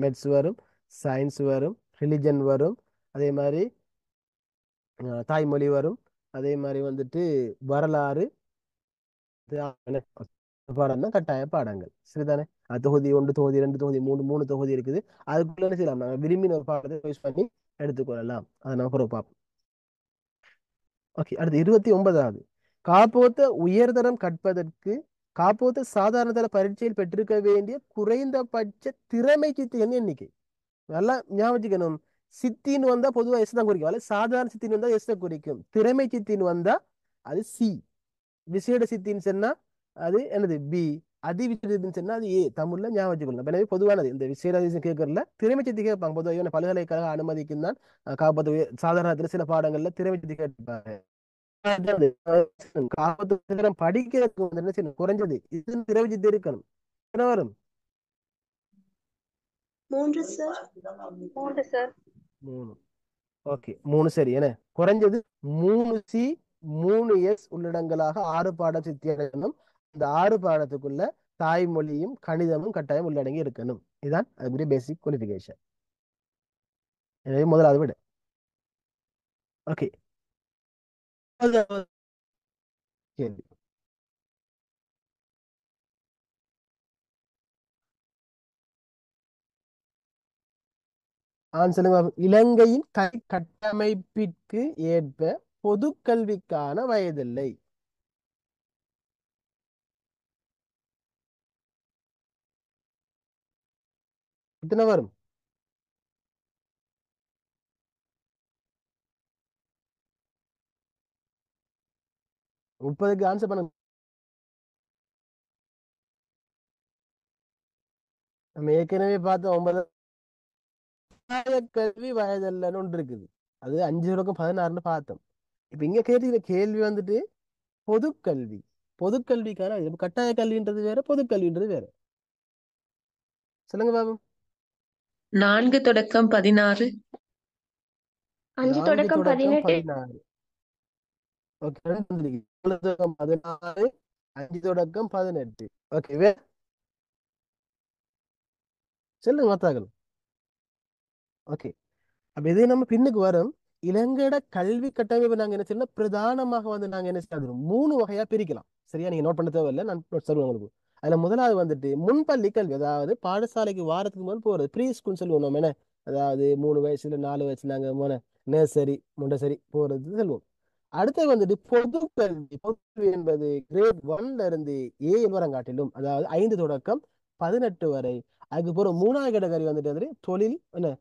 மெட்ஸ் வரும், சயின்ஸ் வரும், ரிலிஜன் வரும், அதே மாதிரி தாய்மொழி வரும், அதே மாதிரி வந்துட்டு வரலாறு, பாடம் தான் கட்டாய பாடங்கள். சரிதானே? தொகுதி 1, தொகுதி 2, தொகுதி 3, 3 தொகுதி இருக்குது. அதுக்குள்ள என்ன செய்யலாம், நாங்கள் விரும்பின ஒரு பாடத்தை யூஸ் பண்ணி எடுத்துக்கொள்ளலாம். அதை நம்ம பிறகு பார்ப்போம். ஓகே, அடுத்து 29வது. காப்போத்த உயர்தரம் கற்பதற்கு காப்போத்த சாதாரண தர பரீட்சையில் பெற்றிருக்க வேண்டிய குறைந்தபட்ச திறமை சித்திகளின் எண்ணிக்கை. நல்லா ஞாபகம் வச்சுக்கணும். சித்தின்னு வந்தா பொதுவா எஸ் தான் குறிக்கும். அல்ல சாதாரண சித்தின்னு வந்தா எஸ் தான் குறிக்கும். திறமை சித்தின்னு வந்தா அது சி. விசேட சித்தின்னு சொன்னா அது என்னது பி. அதி விசேடன்னு சொன்னா அது ஏ. தமிழ்ல ஞாபகம் வச்சுக்கணும். எனவே பொதுவானது இந்த விசேட கேட்கறதுல திறமை சித்தி கேட்பாங்க. பொதுவாக இவனை பல்கலைக்கழக அனுமதிக்கும் தான் காப்போத்த சாதாரணத்துல சில பாடங்கள்ல திறமை சித்தி கேட்பாங்க. காப்போத்த படிக்கிறதுக்கு வந்து என்ன செய்யணும், குறைஞ்சது இது திறமை சித்தி இருக்கணும். என்ன வரும்? 3 சார். 3 சார். 3. ஓகே, 3 சரி. என்ன குறைஞ்சது 3C 3S உள்ளடங்களாக 6 பாடம் சித்தி அடையணும். இந்த 6 பாடத்துக்குள்ள தாய்மொழியும் கணிதமும் கட்டாயம் உள்ளடங்கி இருக்கணும். இதுதான் அதுக்குரிய பேசிக் குவாலிஃபிகேஷன். எனவே முதலாவது விட. ஓகே, கேள்வி. சொல்லுங்க. இலங்கையின் கல்வி கட்டமைப்பிற்கு ஏற்ப பொது கல்விக்கான வயதில்லை. எத்தனை வரும்? முப்பதுக்கு ஆன்சர் பண்ணுங்க. நம்ம ஏற்கனவே பார்த்தோம் 9 கல்வி வயதில்லைன்னு ஒன்று இருக்குது. அது 5 தொடக்கம் 16ன்னு பார்த்தோம். இப்ப இங்க கேட்கிற கேள்வி வந்துட்டு பொதுக்கல்வி. பொதுக்கல்விக்கான இப்ப கட்டாய கல்வின்றது வேற, பொதுக்கல்வின்றது வேற. சொல்லுங்க பாபு. 4 தொடக்கம் 16. 5 4 தொடக்கம் தொடக்கம் 18. 16. ஓகே, 4 தொடக்கம் 16, 5 தொடக்கம் 18. ஓகே, சொல்லுங்க மத்தாக்கள். ஓகே, அப்ப இதே நம்ம பின்னுக்கு வரும். இலங்கையோட கல்வி கட்டமைப்பு நாங்க என்ன செய்யணும், பிரதானமாக வந்து நாங்க என்ன செய்யணும், 3 வகையா பிரிக்கலாம். சரியா? நீங்க நோட் பண்ண தேவையில்லை, நான் நோட் சொல்லுவேன் உங்களுக்கு. அதுல முதலாவது வந்துட்டு முன்பள்ளி கல்வி, அதாவது பாடசாலைக்கு வாரத்துக்கு முதல் போறது, ப்ரீ ஸ்கூல் சொல்லுவோம் நம்ம. என்ன அதாவது 3 வயசுல 4 வயசுல நாங்க நர்சரி முண்டசரி போறது சொல்லுவோம். அடுத்து வந்துட்டு பொது கல்வி. பொது கல்வி என்பது கிரேட் 1ல இருந்து 7 வரங்காட்டிலும், அதாவது 5 தொடக்கம் 18 வரை. அதுக்கு பிறகு 3வது கேட்டகரி வந்துட்டு தொழில் என்ன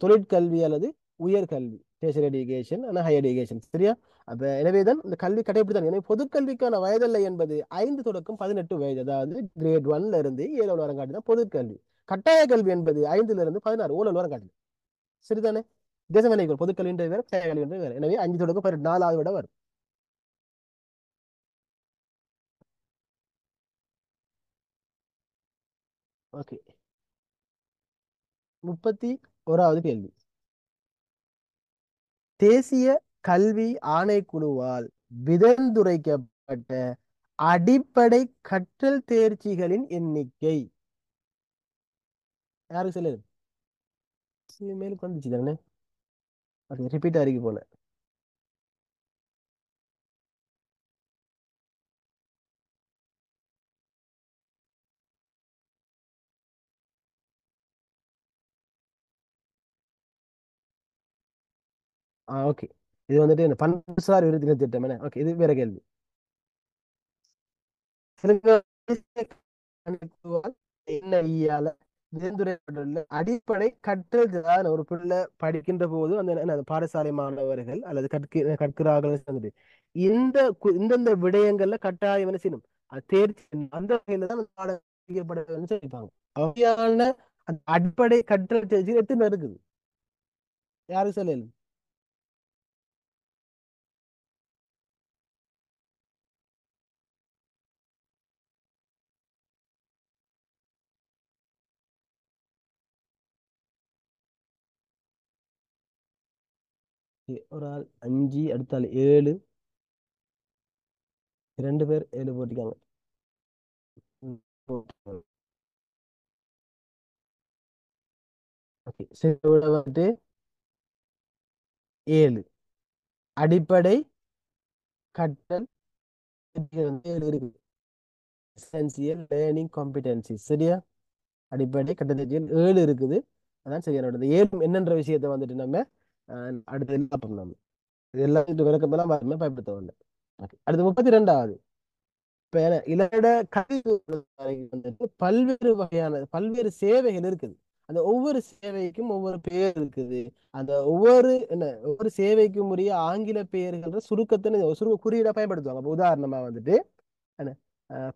தொழிற்கல்வி அல்லது உயர்கல்வி, டெர்ஷரி எஜுகேஷன், ஹையர் எஜுகேஷன். சரியா? அப்ப எனவேதான் இந்த கல்வி கடைபிடித்தான். எனவே பொதுக்கல்விக்கான வயதில்லை என்பது 5 தொடக்கம் 18 வயது, அதாவது கிரேட் 1ல இருந்து 7 வரங்காட்டி தான் பொதுக்கல்வி. கட்டாய கல்வி என்பது 5ல இருந்து 16 ஓலல் வரங்காட்டி. சரிதானே? தேசமலைகள் பொதுக்கல்வின்றது வேற, கட்டாய கல்வின்றது வேற. எனவே 5 தொடக்கம் 4வது விட வரும். ஓகே, 31வது கேள்வி. தேசிய கல்வி ஆணைக்குழுவால் விதந்துரைக்கப்பட்ட அடிப்படை கற்றல் தேர்ச்சிகளின் எண்ணிக்கை. யாருக்கு சொல்லுது? மேலுக்கு வந்துச்சு தானே? ரிப்பீட் ஆகிருக்கு போல. ஓகே, இது வந்துட்டு இந்த பண்புசார் விருது திட்டம். என்ன? ஓகே, இது வேற கேள்வி. என்ஐஇயால விரிந்துரைக்கப்பட்டுள்ள அடிப்படை கற்றல், அதாவது ஒரு பிள்ளை படிக்கின்ற போது அந்த பாடசாலை மாணவர்கள் அல்லது கற்கிறார்கள் வந்துட்டு இந்தந்த விடயங்கள்ல கட்டாயம் என்ன செய்யணும், அது தேர்ச்சி அந்த வகையில தான் அந்த பாடம் செய்யப்படுதுன்னு சொல்லியிருப்பாங்க. அவையான அந்த அடிப்படை கற்றல் தேர்ச்சி எத்தனை இருக்குது? யாரும் சொல்லல. ஒரு ஆள் 5, அடுத்த ஆள் 7, 2 பேர் 7 போட்டிருக்காங்க. ம். செவியோட வந்துட்டு 7. அடிப்படை கற்றல் திறன்கள் வந்து 7 இருக்குது. எசென்சியல் லேர்னிங் காம்பிடன்சி, சரியா? அடிப்படை கட்டமைப்பியல் 7 இருக்குது. அதான் சரியான விடை. 7 என்னன்ற விஷயத்தை வந்துட்டு நம்ம அடுத்தது பார்ப்போம். நம்ம இது எல்லாம் விளக்கமெல்லாம் பயன்படுத்த வேண்டும். அடுத்து 32வது. இப்ப இலட கல்வி வந்துட்டு பல்வேறு சேவைகள் இருக்குது. அந்த ஒவ்வொரு சேவைக்கும் ஒவ்வொரு பெயர் இருக்குது. அந்த ஒவ்வொரு சேவைக்கும் உரிய ஆங்கில பெயர்கள் சுருக்க குறியீடா பயன்படுத்துவாங்க. அப்ப உதாரணமா வந்துட்டு என்ன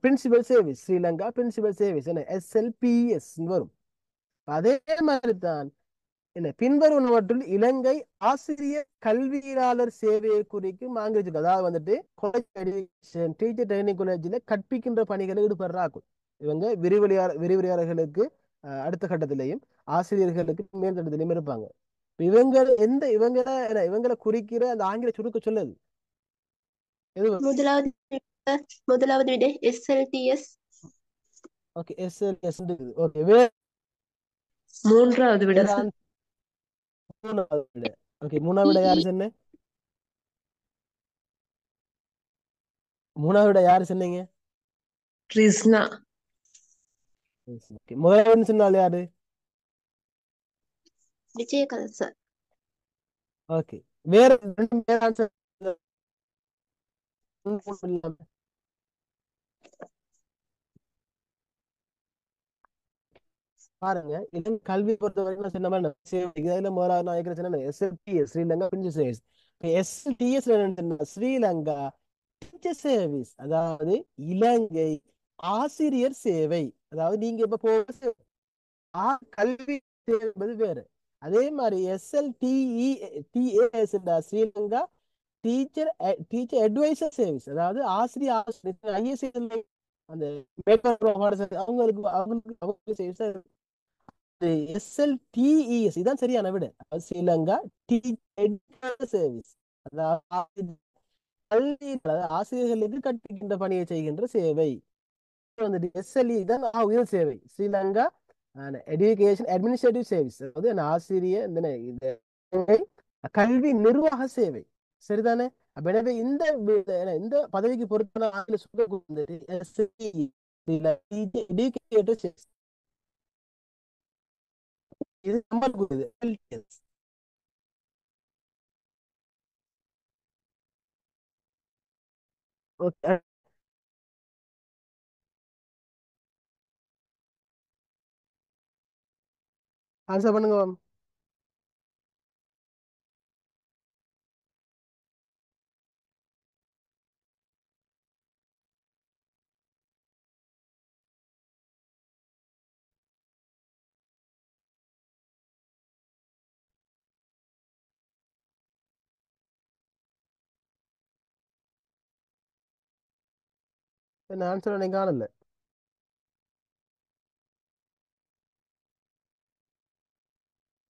principal service Sri Lanka principal service என்ன SLPS வரும். அதே மாதிரி தான் என்ன பின்வருவனவற்றில் இலங்கை ஆசிரியர் கல்வியாளர் சேவையை குறிக்கும் ஆங்கிலத்துக்கு, அதாவது வந்துட்டு டீச்சர் ட்ரைனிங் காலேஜில் கற்பிக்கின்ற பணிகளை ஈடுபடுறாக்கும். இவங்க விரிவுரையாளர்களுக்கு அடுத்த கட்டத்திலையும் ஆசிரியர்களுக்கு மேல்தட்டத்திலையும் இருப்பாங்க. இவங்களை குறிக்கிற அந்த ஆங்கில சுருக்க சொல்லுது எது? முதலாவது விடை SLTS. ஓகே, SLS இருக்குது. ஓகே, வேற மூன்றாவது விட சார். மூணாவது விட. ஓகே, மூணாவது விட யாரு சொன்ன? மூணாவது விட யாரு சொன்னீங்க? ரிஸ்னா. முதல்ல சொன்னால் யாரு? விஜயகலா சார். ஓகே, வேற ஆன்சர் பாருங்க. இலங்கை கல்வி பொறுத்த வரைக்கும் நான் சொன்ன மாதிரி இதுல முதலாவது நான் சொன்ன SLPS Sri Lanka princess service. SLTS Sri Lanka teacher service, அதாவது இலங்கை ஆசிரியர் சேவை. அதாவது நீங்க இப்ப கல்வி சேவை என்பது வேறு. அதே மாதிரி SLTES Sri Lanka teacher advisor service, அதாவது ஆசிரியர் IAS அந்த அவங்களுக்கு SLTES இதான் சரியான விட. ஸ்ரீலங்கா டீச்சர் சர்வீஸ், அதாவது ஆசிரியர்களுக்கு கற்பிக்கின்ற பணியை செய்கின்ற சேவை. வந்துட்டு SLE தான் உயர் சேவை, ஸ்ரீலங்கா எஜுகேஷன் அட்மினிஸ்ட்ரேட்டிவ் சர்வீஸ், அதாவது ஆசிரியர் இந்த கல்வி நிர்வாக சேவை, சரிதானே? அப்ப எனவே இந்த பதவிக்கு பொறுப்பான இது நம்மளுக்கு ஓகே. ஆன்சர் பண்ணுங்க மேம். என்ன ஆன்சர் நீங்க காணல?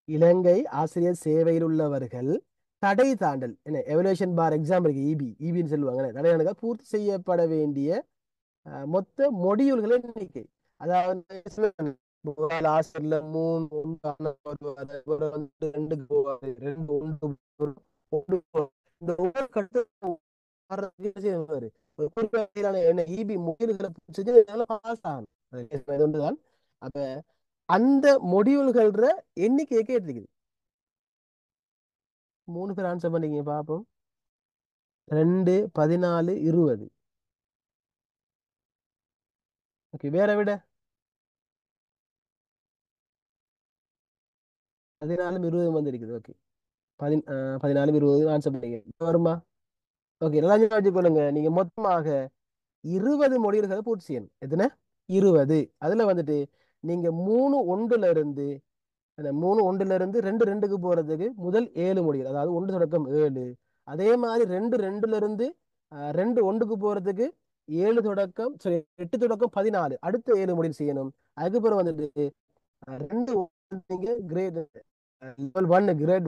இலங்கை ஆசிரியர் சேவையில் உள்ளவர்கள் தடை தாண்டல் என்ன எவல்யூஷன் பார் எக்ஸாம் இருக்கு, இபின்னு சொல்லுவாங்க. தடை பூர்த்தி செய்யப்பட வேண்டிய மொத்த மொடியூல்களை எண்ணிக்கை. அதாவது ஆசிரியர்ல 2 போவாது, 2 இந்த ஒவ்வொரு கட்டத்தும் இபி மொடியூல்களை பாஸ் ஆகணும். அப்ப அந்த மொடியூல்கள் எண்ணிக்கையை கேட்டிருக்குது. 3 பேர் ஆன்சர் பண்ணிக்க பாப்போம். 2, 14, 20. ஓகே, வேற விட 14, 20 வந்திருக்குது. ஓகே, 14, 20 ஆன்சர் பண்ணிக்க வருமா? ஓகே, நல்லா வச்சுக்கொள்ளுங்க. நீங்க மொத்தமாக 20 மொழிகளை பூர்த்தி செய்யணும். எத்தனை? 20. அதுல வந்துட்டு நீங்க 3 1 2 2க்கு போறதுக்கு முதல் 7 மொழிகள், அதாவது 1 தொடக்கம் 7. அதே மாதிரி 2 2 2 1க்கு போறதுக்கு 7 தொடக்கம் 8 தொடக்கம் 14 அடுத்த 7 மொழிகள் செய்யணும். அதுக்கப்புறம் வந்துட்டு 2 நீங்க கிரேட்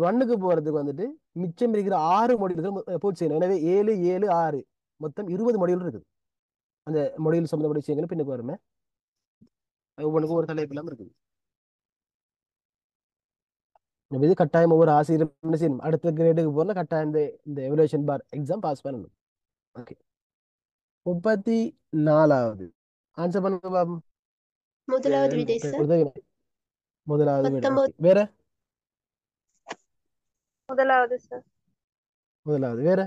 1க்கு போறதுக்கு வந்துட்டு மிச்சம் இருக்கிற 6 மொழிகள் பூர்த்தி செய்யணும். எனவே 7 7 6 மொத்தம் 20 மொழிகள் இருக்குது. அந்த மொழிகள் சம்பந்தப்பட்ட விஷயங்கள் பின்னுக்கு வருமே, ஒவ்வொன்றுக்கும் ஒரு தலைப்பு இல்லாம இருக்குது. அப்ப இது கட்டாயம் ஒவ்வொரு ஆசிரியரும் என்ன செய்யணும், அடுத்த கிரேடுக்கு போனா கட்டாயம் இந்த எவலுவேஷன் பார் எக்ஸாம் பாஸ் பண்ணணும். ஓகே, 34வது ஆன்சர் பண்ணுங்க பாப்போம். முதலாவது விடை சார். உதவி முதலாவது விட. ஓகே, 19. வேற முதலாவது சார். முதலாவது வேற.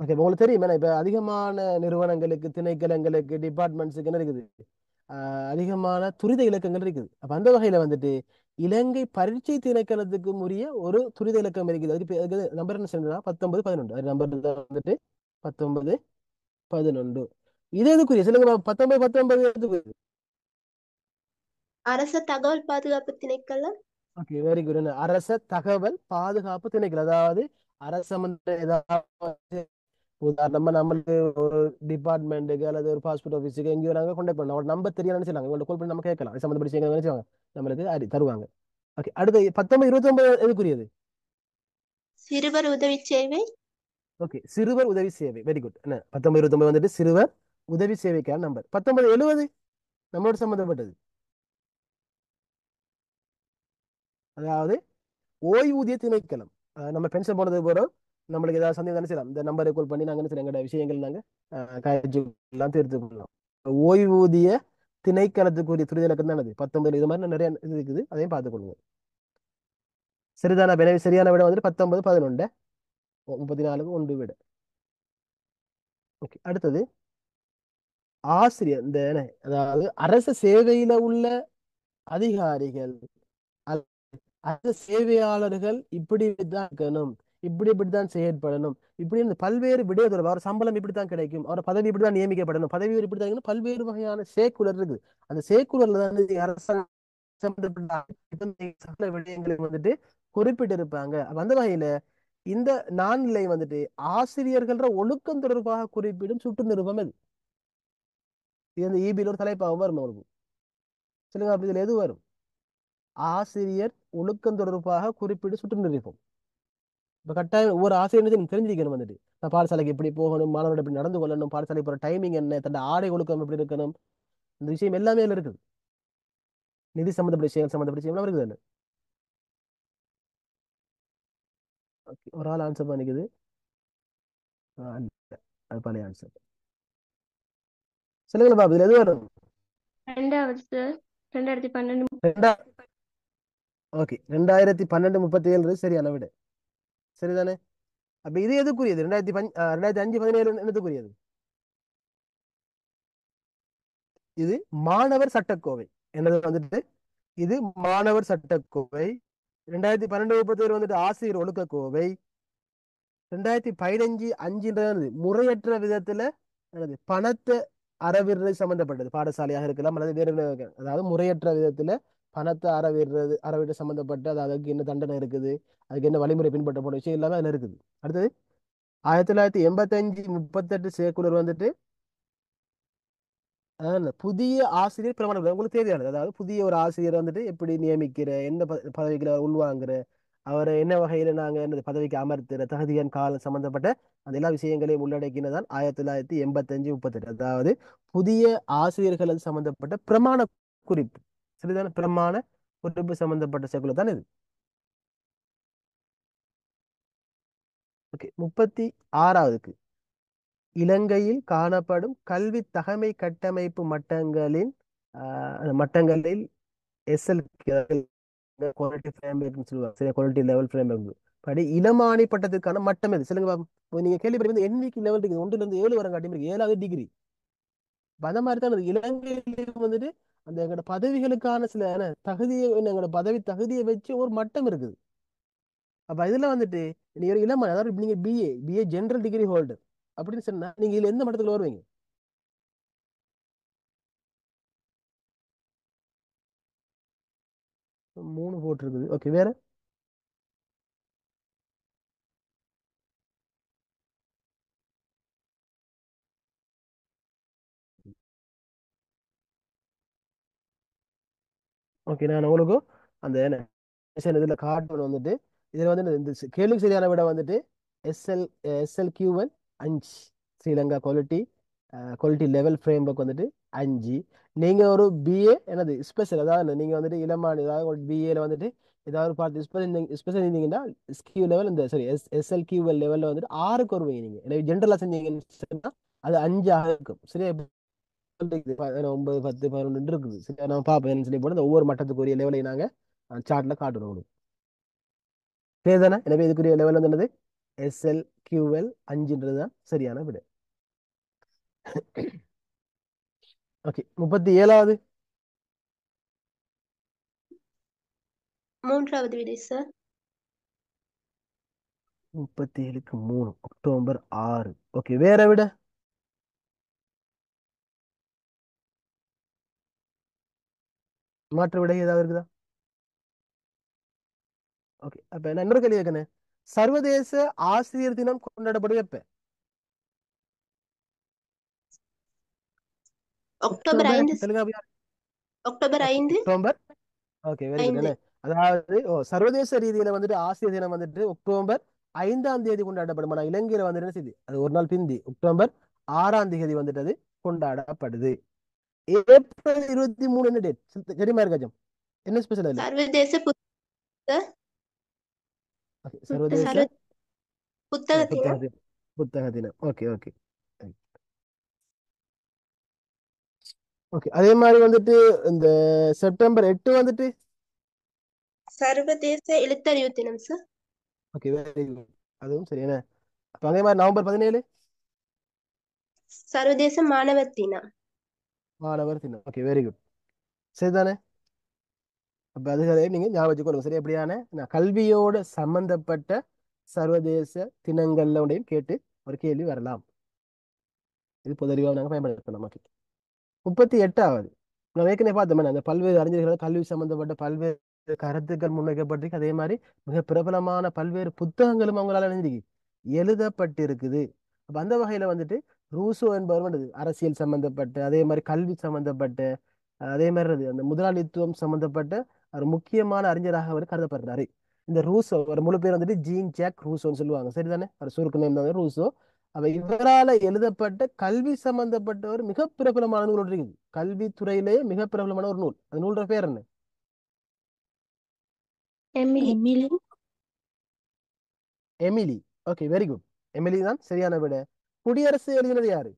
ஓகே, உங்களுக்கு தெரியும் இப்ப அதிகமான நிறுவனங்களுக்கு, திணைக்களங்களுக்கு, டிபார்ட்மெண்ட்ஸுக்கு என்ன இருக்குது, அதிகமான துரித இலக்கங்கள் இருக்குது. அப்ப அந்த வகையில வந்துட்டு இலங்கை பரீட்சை திணைக்களத்துக்கும் உரிய ஒரு துரித இலக்கம் இருக்குது. அதுக்கு நம்பர் என்ன சொல்றா, 19 11. அது நம்பர் தான் வந்துட்டு 19 11. இது எதுக்குரிய சொல்லுங்க பாப்போம். 19 19 எதுக்குரிய? அரச தகவல் பாதுகாப்பு திணைக்களம். Okay, very good. அரச தகவல் பாதுகாப்பு திணைக்களம். அதாவது அரச ஏதாவது உதாரணமா நம்மளுக்கு ஒரு டிபார்ட்மெண்ட்டுக்கு அல்லது ஒரு பாஸ்போர்ட் ஆஃபீஸுக்கு எங்கேயோ நாங்கள் கொண்டாக்ட் பண்ணோம், ஒரு நம்பர் தெரியலன்னு நினைச்சாங்க, உங்கள்ட்ட கால் பண்ணி நம்ம கேட்கலாம், அது சம்மந்தப்பட்ட விஷயங்கள் நினைச்சாங்க நம்மளுக்கு தருவாங்க. ஓகே, அடுத்து 19 29 எதுக்குரியது? சிறுவர் உதவி சேவை. ஓகே, சிறுவர் உதவி சேவை. Very good. என்ன 19 29 வந்துட்டு சிறுவர் உதவி சேவைக்கான நம்பர். 19 70 நம்மளோட சம்மந்தப்பட்டது, அதாவது ஓய்வூதிய திணைக்களம். நம்ம பென்ஷன் போனது போறோம், நம்மளுக்கு ஏதாவது சந்தேகம் நினைச்சலாம், இந்த நம்பரை கால் பண்ணி நாங்கள் நினைச்சலாம் எங்களோட விஷயங்கள் நாங்கள் காய்ச்சி எல்லாம் தீர்த்து கொள்ளலாம். ஓய்வூதிய திணைக்களத்துக்குரிய துரித இலக்கம் தான் அது 19. இது மாதிரி நிறைய இது இருக்குது, அதையும் பார்த்துக்கொள்ளுங்க. சரிதானா? எனவே சரியான விட வந்துட்டு 19 11. 34க்கு 1 விட. ஓகே, அடுத்தது ஆசிரியர். இந்த அதாவது அரசு சேவையில உள்ள அதிகாரிகள், அரசு சேவையாளர்கள் இப்படித்தான் இருக்கணும், இப்படித்தான் செயற்படணும், இப்படி இந்த பல்வேறு விடய தொடர்பு. அவர் சம்பளம் இப்படித்தான் கிடைக்கும், அவர் பதவி இப்படித்தான் நியமிக்கப்படணும், பதவி இப்படித்தான் இருக்கணும், பல்வேறு வகையான சேக்குலர் இருக்கு. அந்த சேக்குலர்ல தான் அரசாங்கம் சம்பந்தப்பட்ட சகல விடயங்களை வந்துட்டு குறிப்பிட்டிருப்பாங்க. அப்ப அந்த வகையில இந்த நான்நிலை வந்துட்டு ஆசிரியர்கள ஒழுக்கம் தொடர்பாக குறிப்பிடும் சுட்டு நிருபம் இது. இது இந்த இபியில் ஒரு தலைப்பாக வரும் உங்களுக்கு. சொல்லுங்க, அப்படி இதுல எது வரும்? ஆசிரியர் ஒழுக்கம் தொடர்பாக குறிப்பிட்டு சுட்டு நிரூபம். இப்ப கட்டாயம் ஒவ்வொரு ஆசிரியர் தெரிஞ்சிருக்கணும் வந்துட்டு, நான் பாடசாலைக்கு எப்படி போகணும், மாணவர்கள் எப்படி நடந்து கொள்ளணும், பாடசாலை போற டைமிங் என்ன, தன் ஆடை ஒழுக்கம் எப்படி இருக்கணும், இந்த விஷயம் எல்லாமே அதுல இருக்குது. நிதி சம்பந்தப்பட்ட விஷயங்கள் சம்பந்தப்பட்ட விஷயம் இருக்குது அதுல. Okay, ஒரு ஆள் ஆன்சர் பண்ணிக்குது. இல்ல, அது பழைய ஆன்சர். சொல்லுங்க பாபு, இதுல எது வரும்? 2வது சார். 2012. ஓகே, 2012 37 சரியான விட. சரிதானே? அப்ப இது எதுக்குரியது? 2005 17 என்னதுக்குரியது? இது மாணவர் சட்டக்கோவை. என்னது வந்துட்டு, இது மாணவர் சட்டக்கோவை. 2012 37 வந்துட்டு ஆசிரியர் ஒழுக்க கோவை. 2015 5 முறையற்ற விதத்துல பணத்தை அறவிடுறது சம்பந்தப்பட்டது, பாடசாலையாக இருக்கலாம் அல்லது வேறு அதாவது முறையற்ற விதத்துல பணத்தை அறவிடுறது சம்பந்தப்பட்ட, அது அதுக்கு என்ன தண்டனை இருக்குது, அதுக்கு என்ன வழிமுறை பின்பற்ற போன விஷயம் எல்லாமே அதுல இருக்குது. அடுத்தது 1985 38 சேக்குலர் வந்துட்டு புதிய ஆசிரியர் பிரமாணம். உங்களுக்கு தேவையானது, அதாவது புதிய ஒரு ஆசிரியர் வந்துட்டு எப்படி நியமிக்கிற, என்ன பதவிகளை உள்வாங்குற, அவரை என்ன வகையில நாங்க என்ன பதவிக்கு அமர்த்துற, தகுதியின் காலம் சம்பந்தப்பட்ட அந்த எல்லா விஷயங்களையும் உள்ளடக்கினதான் 1985 38. அதாவது புதிய ஆசிரியர்கள் சம்பந்தப்பட்ட பிரமாண குறிப்பு. சரிதான? பிரமாண குறிப்பு சம்பந்தப்பட்ட செக்குலர் தான் இது. ஓகே, 36வதுக்கு இலங்கையில் காணப்படும் கல்வி தகமை கட்டமைப்பு மட்டங்களில் எஸ்எல் குவாலிட்டி ஃப்ரேம்வொர்க்னு சொல்லுவாங்க. சரியா? குவாலிட்டி லெவல் ஃப்ரேம்வொர்க் படி இளமானி பட்டத்துக்கான மட்டம் எது? சொல்லுங்க பாப்போம். இப்போ நீங்க கேள்விப்பட்ட என்விக்கு லெவல் இருக்குது, 1 இருந்து 7 வரை காட்டி இருக்கு, 7வது டிகிரி. அந்த மாதிரி தான் இலங்கையில வந்துட்டு அந்த எங்களோட பதவிகளுக்கான சில தகுதியை, எங்களோட பதவி தகுதியை வச்சு ஒரு மட்டம் இருக்குது. அப்ப இதுல வந்துட்டு நீங்க ஒரு இளமானி, அதாவது நீங்க பிஏ ஜெனரல் டிகிரி ஹோல்டர் அப்படின்னு சொன்னா நீங்க இதுல எந்த மட்டத்துல வருவீங்க? 3 போட்டிருக்குது. ஓகே, வேற. ஓகே, நான் உங்களுக்கு அந்த இதுல கார்டு வந்துட்டு, இதுல வந்து இந்த கேள்விக்கு சரியான விட வந்துட்டு SLQ1 5 Sri Lanka quality level framework வந்துட்டு 5. நீங்க ஒரு பிஏ என்னது ஸ்பெஷல், அதாவது நீங்க வந்துட்டு இளமானி, அதாவது பிஏல வந்துட்டு ஏதாவது பார்த்து ஸ்பெஷல் இருந்தீங்கன்னா கியூ லெவல் இந்த சரி எஸ்எல் கியூஎல் லெவலில் வந்துட்டு 6க்கு வருவீங்க நீங்கள். எனவே ஜென்ரலாக செஞ்சீங்கன்னு சொன்னா அது 5 இருக்கும். சரியா? இருக்குது. 9 10 11 இருக்குது. சரி, நான் பார்ப்பேன் சொல்லி போட்டு அந்த ஒவ்வொரு மட்டத்துக்குரிய லெவலை நாங்கள் சார்ட்ல காட்டுறோம் உங்களுக்கு. சரி தானே? எனவே இதுக்குரிய லெவல் வந்து என்னது? எஸ்எல் கியூஎல் 5ன்றது தான் சரியான விடை. ஓகே, 37வது. மூன்றாவது விடை சார். 37க்கு 3 அக்டோபர் 6. ஓகே, வேற விட மாற்று விடை ஏதாவது இருக்குதா? ஓகே, அப்ப நான் இன்னொரு கேள்வி கேட்கணும். சர்வதேச ஆசிரியர் தினம் கொண்டாடப்படுவது எப்ப? அக்டோபர் 5. தெலுங்காபியா? October okay, 5. October. Okay, very good. 5. என்ன அதாவது சர்வதேச ரீதியில வந்துட்டு ஆசிரியர் தினம் வந்துட்டு அக்டோபர் 5ஆம் தேதி கொண்டாடப்படும். ஆனா இலங்கையில வந்துட்டு என்ன செய்யுது? அது ஒரு நாள் பிந்தி அக்டோபர் 6ஆம் தேதி வந்துட்டு அது கொண்டாடப்படுது. ஏப்ரல் 23 என்ன டேட் தெரியுமா இருக்காச்சும்? என்ன ஸ்பெஷல் இல்ல? சர்வதேச சர்வதேச சர்வ புத்தக புத்தக தினம். தினம். புத்தக தினம். Okay okay okay. அதே மாதிரி வந்துட்டு இந்த செப்டம்பர் 8 வந்துட்டு சர்வதேச எழுத்தறிவு தினம் சார். Okay, very good. அதுவும் சரி. என்ன அப்ப அதே மாதிரி நவம்பர் 17 சர்வதேச மாணவர் தினம். மாணவர் தினம். Okay, very good. சரிதானே? அப்ப அதுகளே நீங்க ஞாபகம் வச்சுக்கணும். சரி, எப்படியான கல்வியோட சம்பந்தப்பட்ட சர்வதேச தினங்கள்ல ஒன்றையும் கேட்டு ஒரு கேள்வி வரலாம். இது பொதுவாக நாங்கள் பயன்படுத்தலாம். ஓகே, 38வது. நான் ஏற்கனவே பார்த்தோம் அந்த பல்வேறு அறிஞர்கள் கல்வி சம்பந்தப்பட்ட பல்வேறு கருத்துக்கள் முன்வைக்கப்பட்டிருக்கு. அதே மாதிரி மிக பிரபலமான பல்வேறு புத்தகங்களும் அவங்களால எழுதப்பட்டிருக்குது. அப்ப அந்த வகையில வந்துட்டு ரூசோ என்பவர் வந்து அரசியல் சம்பந்தப்பட்ட அதே மாதிரி கல்வி சம்பந்தப்பட்ட அதே மாதிரி அந்த முதலாளித்துவம் சம்பந்தப்பட்ட ஒரு முக்கியமான அறிஞராக அவர் கருதப்படுறாரு. இந்த ரூசோ ஒரு முழு பேர் வந்துட்டு ஜீன் ஜாக் ரூசோன்னு சொல்லுவாங்க. சரிதானே? ஒரு சுருக்கு நேம் தான் ரூசோ. அவ இவரால எழுதப்பட்ட கல்வி சம்பந்தப்பட்ட ஒரு மிக பிரபலமான நூல் ஒன்று இருக்குது. கல்வித்துறையிலேயே மிக பிரபலமான ஒரு நூல். அந்த நூலோட பேர் என்ன? Emily. Emily. Okay, very good. Emily தான் சரியான விட. குடியரசு எழுதினது யாரு?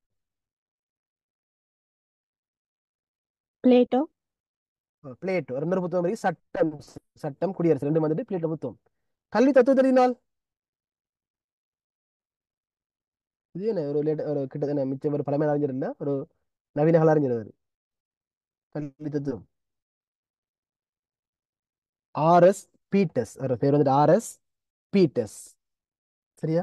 பிளேட்டோ. பிளேட்டோ. ரெண்டு புத்தகம் இருக்கு. சட்டம் சட்டம் குடியரசு ரெண்டு வந்துட்டு பிளேட்டோ புத்தகம். கல்வி தத்துவத்தினால் இது என்ன ஒரு கிட்ட மிச்சம் ஒரு பழமையான அறிஞர் இல்ல, ஒரு நவீன கால அறிஞர் அவரு. கல்வி தத்துவம் ஆர்எஸ் பீட்டர்ஸ். அவர் பேர் வந்துட்டு ஆர்எஸ் பீட்டர்ஸ். சரியா?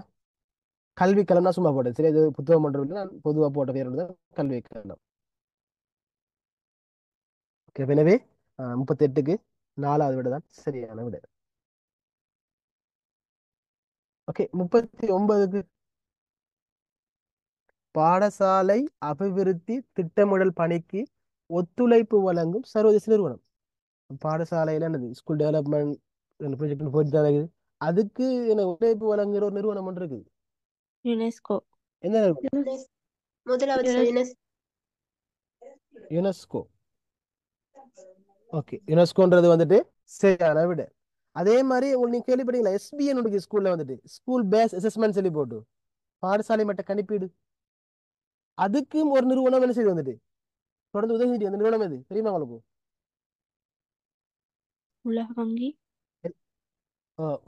கல்வி கலம்னா சும்மா போட்டது. சரி, இது புத்தகம் ஒன்று இல்லை, நான் பொதுவாக போட்ட பேர் தான் கல்வி கலம். ஓகே, எனவே 38க்கு 4வது விட தான் சரியான விட. ஓகே, 39க்கு பாடசாலை அபிவிருத்தி திட்டமிடல் பணிக்கு ஒத்துழைப்பு வழங்கும் சர்வதேச நிறுவனம். பாடசாலையில என்னது ஸ்கூல் டெவலப்மெண்ட் ப்ராஜெக்ட் போயிட்டு தான் இருக்குது. அதுக்கு என்ன ஒத்துழைப்பு வழங்குற ஒரு நிறுவனம் ஒன்று இருக்குது. யுனெஸ்கோ. என்ன நிறுவனம்? முதலாவது சார் யுனெஸ்கோ. ஓகே, யுனெஸ்கோன்றது வந்துட்டு சரியான விட. அதே மாதிரி உங்களுக்கு நீங்க கேள்விப்பட்டீங்களா? எஸ்பிஎன் ஸ்கூல்ல வந்துட்டு ஸ்கூல் பேஸ் அசஸ்மெண்ட் சொல்லி போட்டு பாடசாலை மட்ட கணிப்பீடு அதுக்கும் ஒரு நிறுவனம் என்ன செய்து வந்துட்டு தொடர்ந்து உதவி செஞ்சு அந்த நிறுவனம் எது தெரியுமா உங்களுக்கு? உலக வங்கி.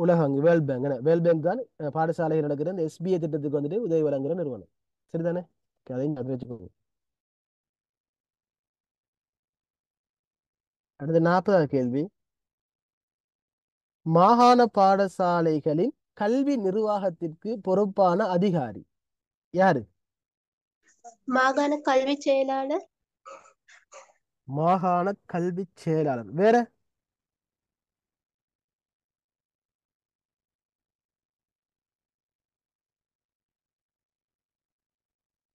உலக வங்கி, வேர்ல்ட் பேங்க். வேர்ல்ட் பேங்க் தான் பாடசாலையில் நடக்கிற இந்த எஸ்பிஐ திட்டத்துக்கு வந்துட்டு உதவி வழங்குற நிறுவனம். சரிதானே? அதையும் அது வச்சுக்கோங்க. அடுத்த 40வது கேள்வி. மாகாண பாடசாலைகளின் கல்வி நிர்வாகத்திற்கு பொறுப்பான அதிகாரி யாரு? மாகாண கல்வி செயலாளர். மாகாண கல்வி செயலாளர். வேற?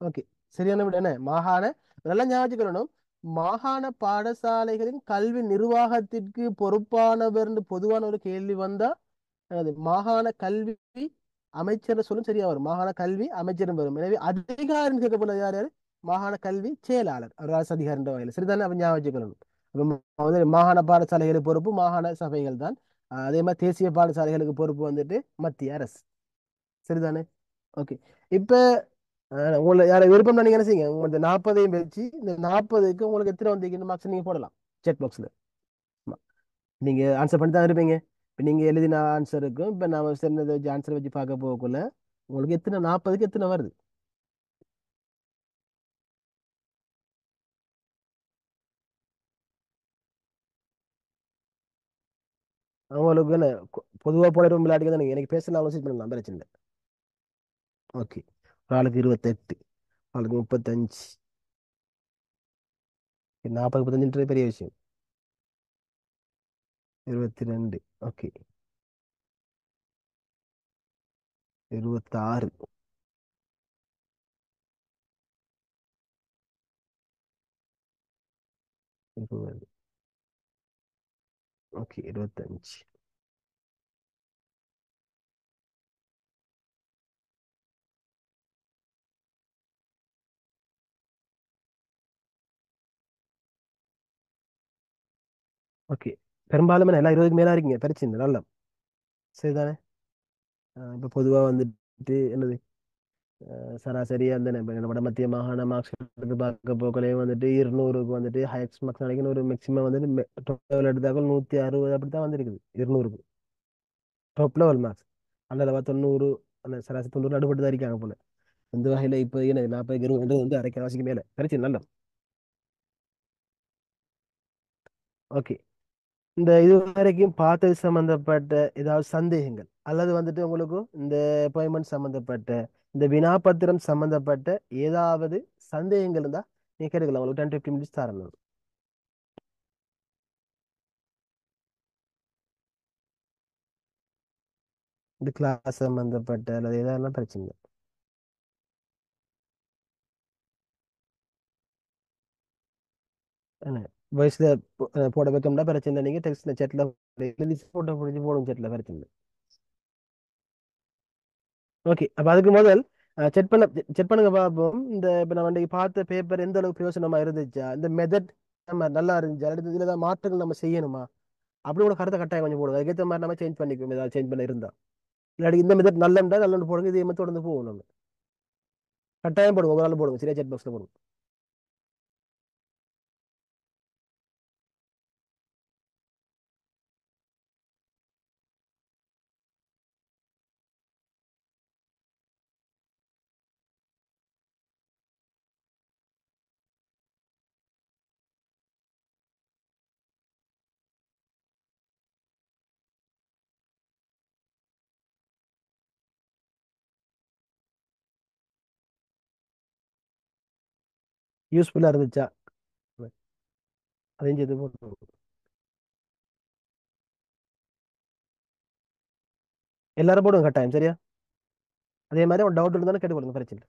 ஓகே, சரியான விட என்ன? மாகாண நல்லா ஞாபகம். மாகாண பாடசாலைகளின் கல்வி நிர்வாகத்திற்கு பொறுப்பானவர் பொதுவான ஒரு கேள்வி வந்தா அது மாகாண கல்வி அமைச்சர் சொல்லும். சரியா வரும். மாகாண கல்வி அமைச்சரும் வரும். எனவே அதிகாரம் கேட்கப்படுறது யார்? யாரு? மாகாண கல்வி செயலாளர். அரசு அதிகாரி வகையில். சரிதானே? அவன் ஞாபகம் வச்சுக்கணும். அப்ப மாகாண பாடசாலைகளுக்கு பொறுப்பு மாகாண சபைகள் தான். அதே மாதிரி தேசிய பாடசாலைகளுக்கு பொறுப்பு வந்துட்டு மத்திய அரசு. சரிதானே? ஓகே. இப்போ உங்களை யாரை விருப்பம் நீங்க என்ன செய்யுங்க, உங்க இந்த 40ஐயும் வச்சு இந்த 40க்கு உங்களுக்கு எத்தனை வந்தீங்கன்னு மார்க்ஸ் நீங்க போடலாம் செக் பாக்ஸ்ல. நீங்க ஆன்சர் பண்ணி தான் இருப்பீங்க. இப்போ நீங்க எழுதின ஆன்சருக்கும் இப்போ நான் சொன்னதை வச்சு ஆன்சர் வச்சு பார்க்க போகக்குள்ள உங்களுக்கு எத்தனை 40க்கு எத்தனை வருது? உங்களுக்கு என்ன பொதுவாக போட விளையாட்டுக்கு தான் எனக்கு பேசலாம் ஆலோசிச்சு பண்ணலாம், பிரச்சனை இல்லை. ஓகே. ஒரு ஆளுக்கு 28, ஆளுக்கு 35, 40 35 பெரிய விஷயம். 22. ஓகே. 26. 20. ஓகே. 25. ஓகே. பெரும்பாலும் எல்லாம் 20க்கு மேல இருக்கீங்க, பிரச்சனை இல்லை, நல்லா. சரிதானே? இப்போ பொதுவாக வந்துட்டு என்னது சராசரி அந்த நம்ம மத்திய மாகாண மார்க்ஸ் எடுத்து பார்க்க போக்கலே வந்துட்டு 200க்கு வந்துட்டு ஹையஸ்ட் மார்க்ஸ் நினைக்கணும், ஒரு மேக்ஸிமம் வந்து டாப் லெவல் எடுத்தாக்க 160 அப்படி தான் வந்திருக்குது 200க்கு டாப் லெவல் மார்க்ஸ். அந்த அளவா 90, அந்த சராசரி 90 நடுபட்டு தான் இருக்காங்க போல. இந்த வகையில் இப்போ என்ன 40 20 வந்து அரைக்காசிக்கு மேலே பிரச்சனை, நல்லா. ஓகே. இந்த இது வரைக்கும் பார்த்தது சம்பந்தப்பட்ட ஏதாவது சந்தேகங்கள் அல்லது வந்துட்டு உங்களுக்கு இந்த அப்பாயின்மெண்ட் சம்பந்தப்பட்ட இந்த வினாபத்திரம் சம்பந்தப்பட்ட ஏதாவது சந்தேகங்கள் இருந்தா நீங்க கேட்டுக்கலாம். உங்களுக்கு 10 to 15 மினிட்ஸ் தரணும். இந்த கிளாஸ் சம்பந்தப்பட்ட அல்லது ஏதாவது பிரச்சனை இல்லை. என்ன வயசுல போட வைக்கணும்னா பிரச்சனை இல்லை. நீங்க டெக்ஸ்ட்ல செட்ல எழுதி போட்டோ பிடிச்சி போடும் செட்ல, பிரச்சனை இல்லை. ஓகே. அப்ப அதுக்கு முதல் செக் பண்ணுங்க பார்ப்போம். இந்த இப்ப நம்ம இன்னைக்கு பார்த்த பேப்பர் எந்த அளவுக்கு பிரயோசனமா இருந்துச்சா, இந்த மெத்தட் நம்ம நல்லா இருந்துச்சா, அடுத்து இதுல ஏதாவது மாற்றங்கள் நம்ம செய்யணுமா, அப்படி கூட கருத்தை கட்டாயம் கொஞ்சம் போடுவோம். அதுக்கேற்ற மாதிரி நம்ம சேஞ்ச் பண்ணிக்குவோம், ஏதாவது சேஞ்ச் பண்ண இருந்தா. இல்லாட்டி இந்த மெத்தட் நல்ல நல்ல போடுங்க, இதே மாதிரி தொடர்ந்து போவோம் நம்ம. கட்டாயம் போடுங்க, ஒரு நாள் போடுங்க, சரியா? செட் பாக்ஸ்ல போடுங்க. யூஸ்ஃபுல்லா இருந்துச்சா அதையும் செய்து போட்டு எல்லாரும் போடுங்க கட்டாயம், சரியா? அதே மாதிரி ஒரு டவுட் இருந்தாலும் கேட்டு போடுங்க, பிரச்சனை இல்லை.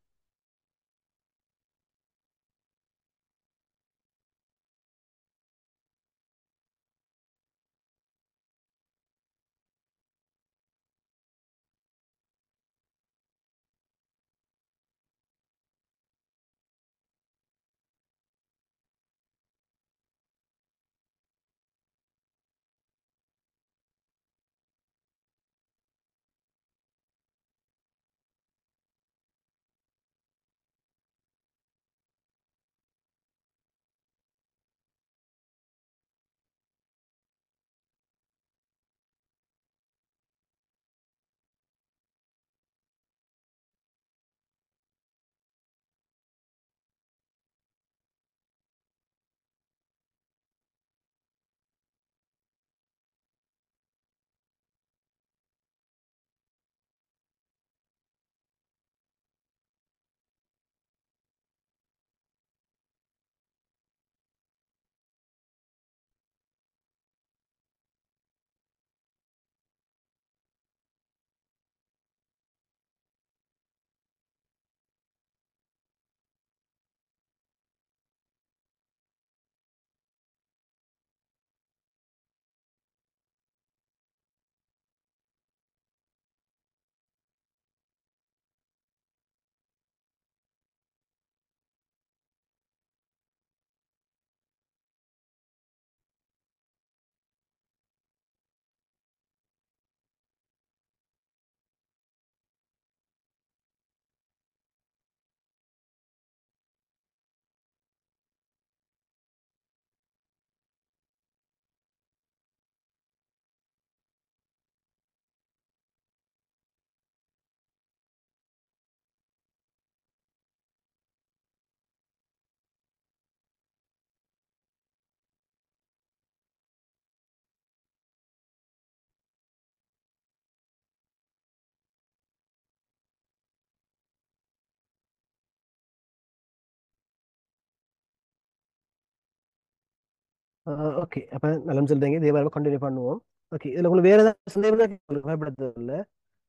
ஓகே, அப்ப நல்லா சொல்றீங்க. இதே மாதிரி கண்டினியூ பண்ணுவோம். ஓகே, இதுல உங்களுக்கு வேற ஏதாவது சந்தேகம் இருந்தா கேளுங்க, பயப்படுறது இல்ல.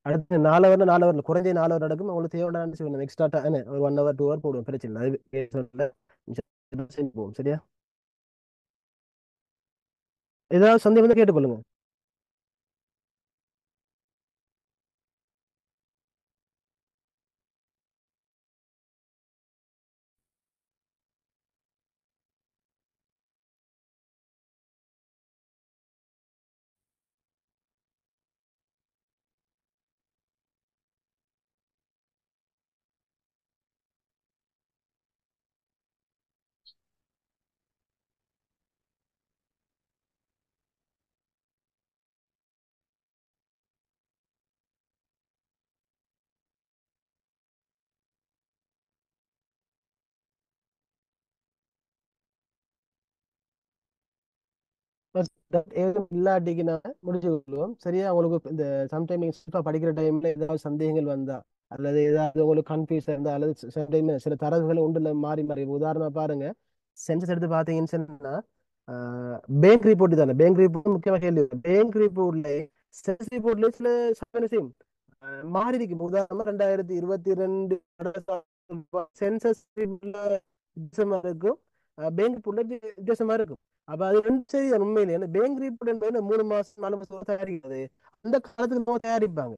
அடுத்து 4 ஹவர் குறைஞ்ச 4 ஹவர் நடக்கும். உங்களுக்கு தேவையான செய்யணும் எக்ஸ்ட்ரா என்ன ஒரு 1 ஹவர் 2 ஹவர் போடுவோம், பிரச்சனை இல்லை. அது பேசல. செஞ்சு போவோம், சரியா? ஏதாவது சந்தேகம் இருந்தா கேட்டுக்கொள்ளுங்க. ஏதும் இல்லாட்டிக்கு நான் முடிச்சு கொள்வோம், சரியா? உங்களுக்கு இந்த சம்டைம் நீங்க படிக்கிற டைம்ல ஏதாவது சந்தேகங்கள் வந்தா அல்லது ஏதாவது உங்களுக்கு கன்ஃபியூஸ் இருந்தா அல்லது சம்டைம் சில தரவுகள் உண்டுல மாறி மாறி உதாரணமா பாருங்க. சென்சஸ் எடுத்து பார்த்தீங்கன்னு சொன்னா பேங்க் ரிப்போர்ட் தானே, பேங்க் ரிப்போர்ட் முக்கியமா கேள்வி. பேங்க் ரிப்போர்ட்ல சென்சஸ் ரிப்போர்ட்ல சில சமயம் மாறி இருக்கு. உதாரணமா 2022 சென்சஸ் வித்தியாசமா இருக்கும், பேங்க் ரிப்போர்ட்ல வித்தியாசமா இருக்கும். அப்ப அது ரெண்டு சரி உண்மையிலே ஏன்னா பேங்க் ரிப்போர்ட் என்பது 3 மாசம் 4 மாசம் தயாரிக்கிறது. அந்த காலத்துக்கு நம்ம தயாரிப்பாங்க.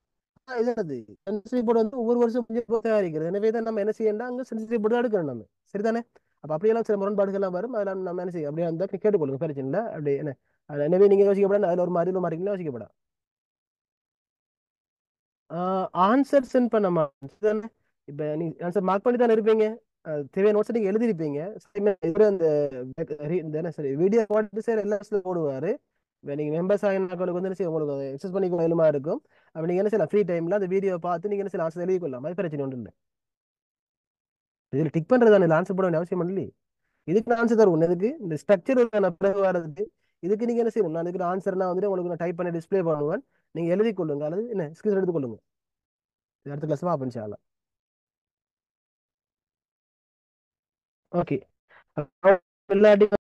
இது என்னது சென்சஸ் ரிப்போர்ட் வந்து ஒவ்வொரு வருஷம் தயாரிக்கிறது. எனவே தான் நம்ம என்ன செய்யணும், அங்க சென்சஸ் ரிப்போர்ட் தான் எடுக்கணும் நம்ம, சரிதானே? அப்ப அப்படியெல்லாம் சில முரண்பாடுகள் எல்லாம் வரும். அதெல்லாம் நம்ம என்ன செய்யும், அப்படியே அந்த கேட்டுக்கொள்ளுங்க, பிரச்சனை இல்லை. அப்படி என்ன எனவே நீங்க யோசிக்கப்படாது, அதுல ஒரு மாதிரி யோசிக்கப்படாது. ஆன்சர் சென்ட் பண்ண மாட்டேன். இப்ப நீங்க ஆன்சர் மார்க் பண்ணி தானே இருப்பீங்க, தேவையான நோட்ஸ் நீங்க எழுதிருப்பீங்க. இவரு அந்த இந்த என்ன சரி வீடியோ போட்டு சார் எல்லா போடுவாரு. இப்ப நீங்க மெம்பர்ஸ் ஆகினாக்களுக்கு வந்து என்ன செய்யும், உங்களுக்கு எக்ஸஸ் பண்ணி எழுமா இருக்கும். அப்ப நீங்க என்ன செய்யலாம், ஃப்ரீ டைம்ல அந்த வீடியோ பார்த்து நீங்க என்ன செய்யலாம், ஆன்சர் எழுதி கொள்ளலாம். அது பிரச்சனை ஒன்றும் இல்லை. இதுல டிக் பண்றதான ஆன்சர் போட வேண்டிய அவசியம் இல்லை. இதுக்கு நான் ஆன்சர் தருவேன். இதுக்கு இந்த ஸ்ட்ரக்சர் பிறகு வர்றதுக்கு இதுக்கு நீங்க என்ன செய்யணும், நான் இதுக்கு ஆன்சர் நான் வந்துட்டு உங்களுக்கு நான் டைப் பண்ணி டிஸ்பிளே பண்ணுவேன். நீங்க எழுதி கொள்ளுங்க அல்லது என்ன ஸ்கிரீன் எடுத்து கொள்ளுங்க. இது அடுத்த கிளாஸ் பார்ப்போம் இன்ஷா அல்லாஹ். ஓகே. இல்லாட்டி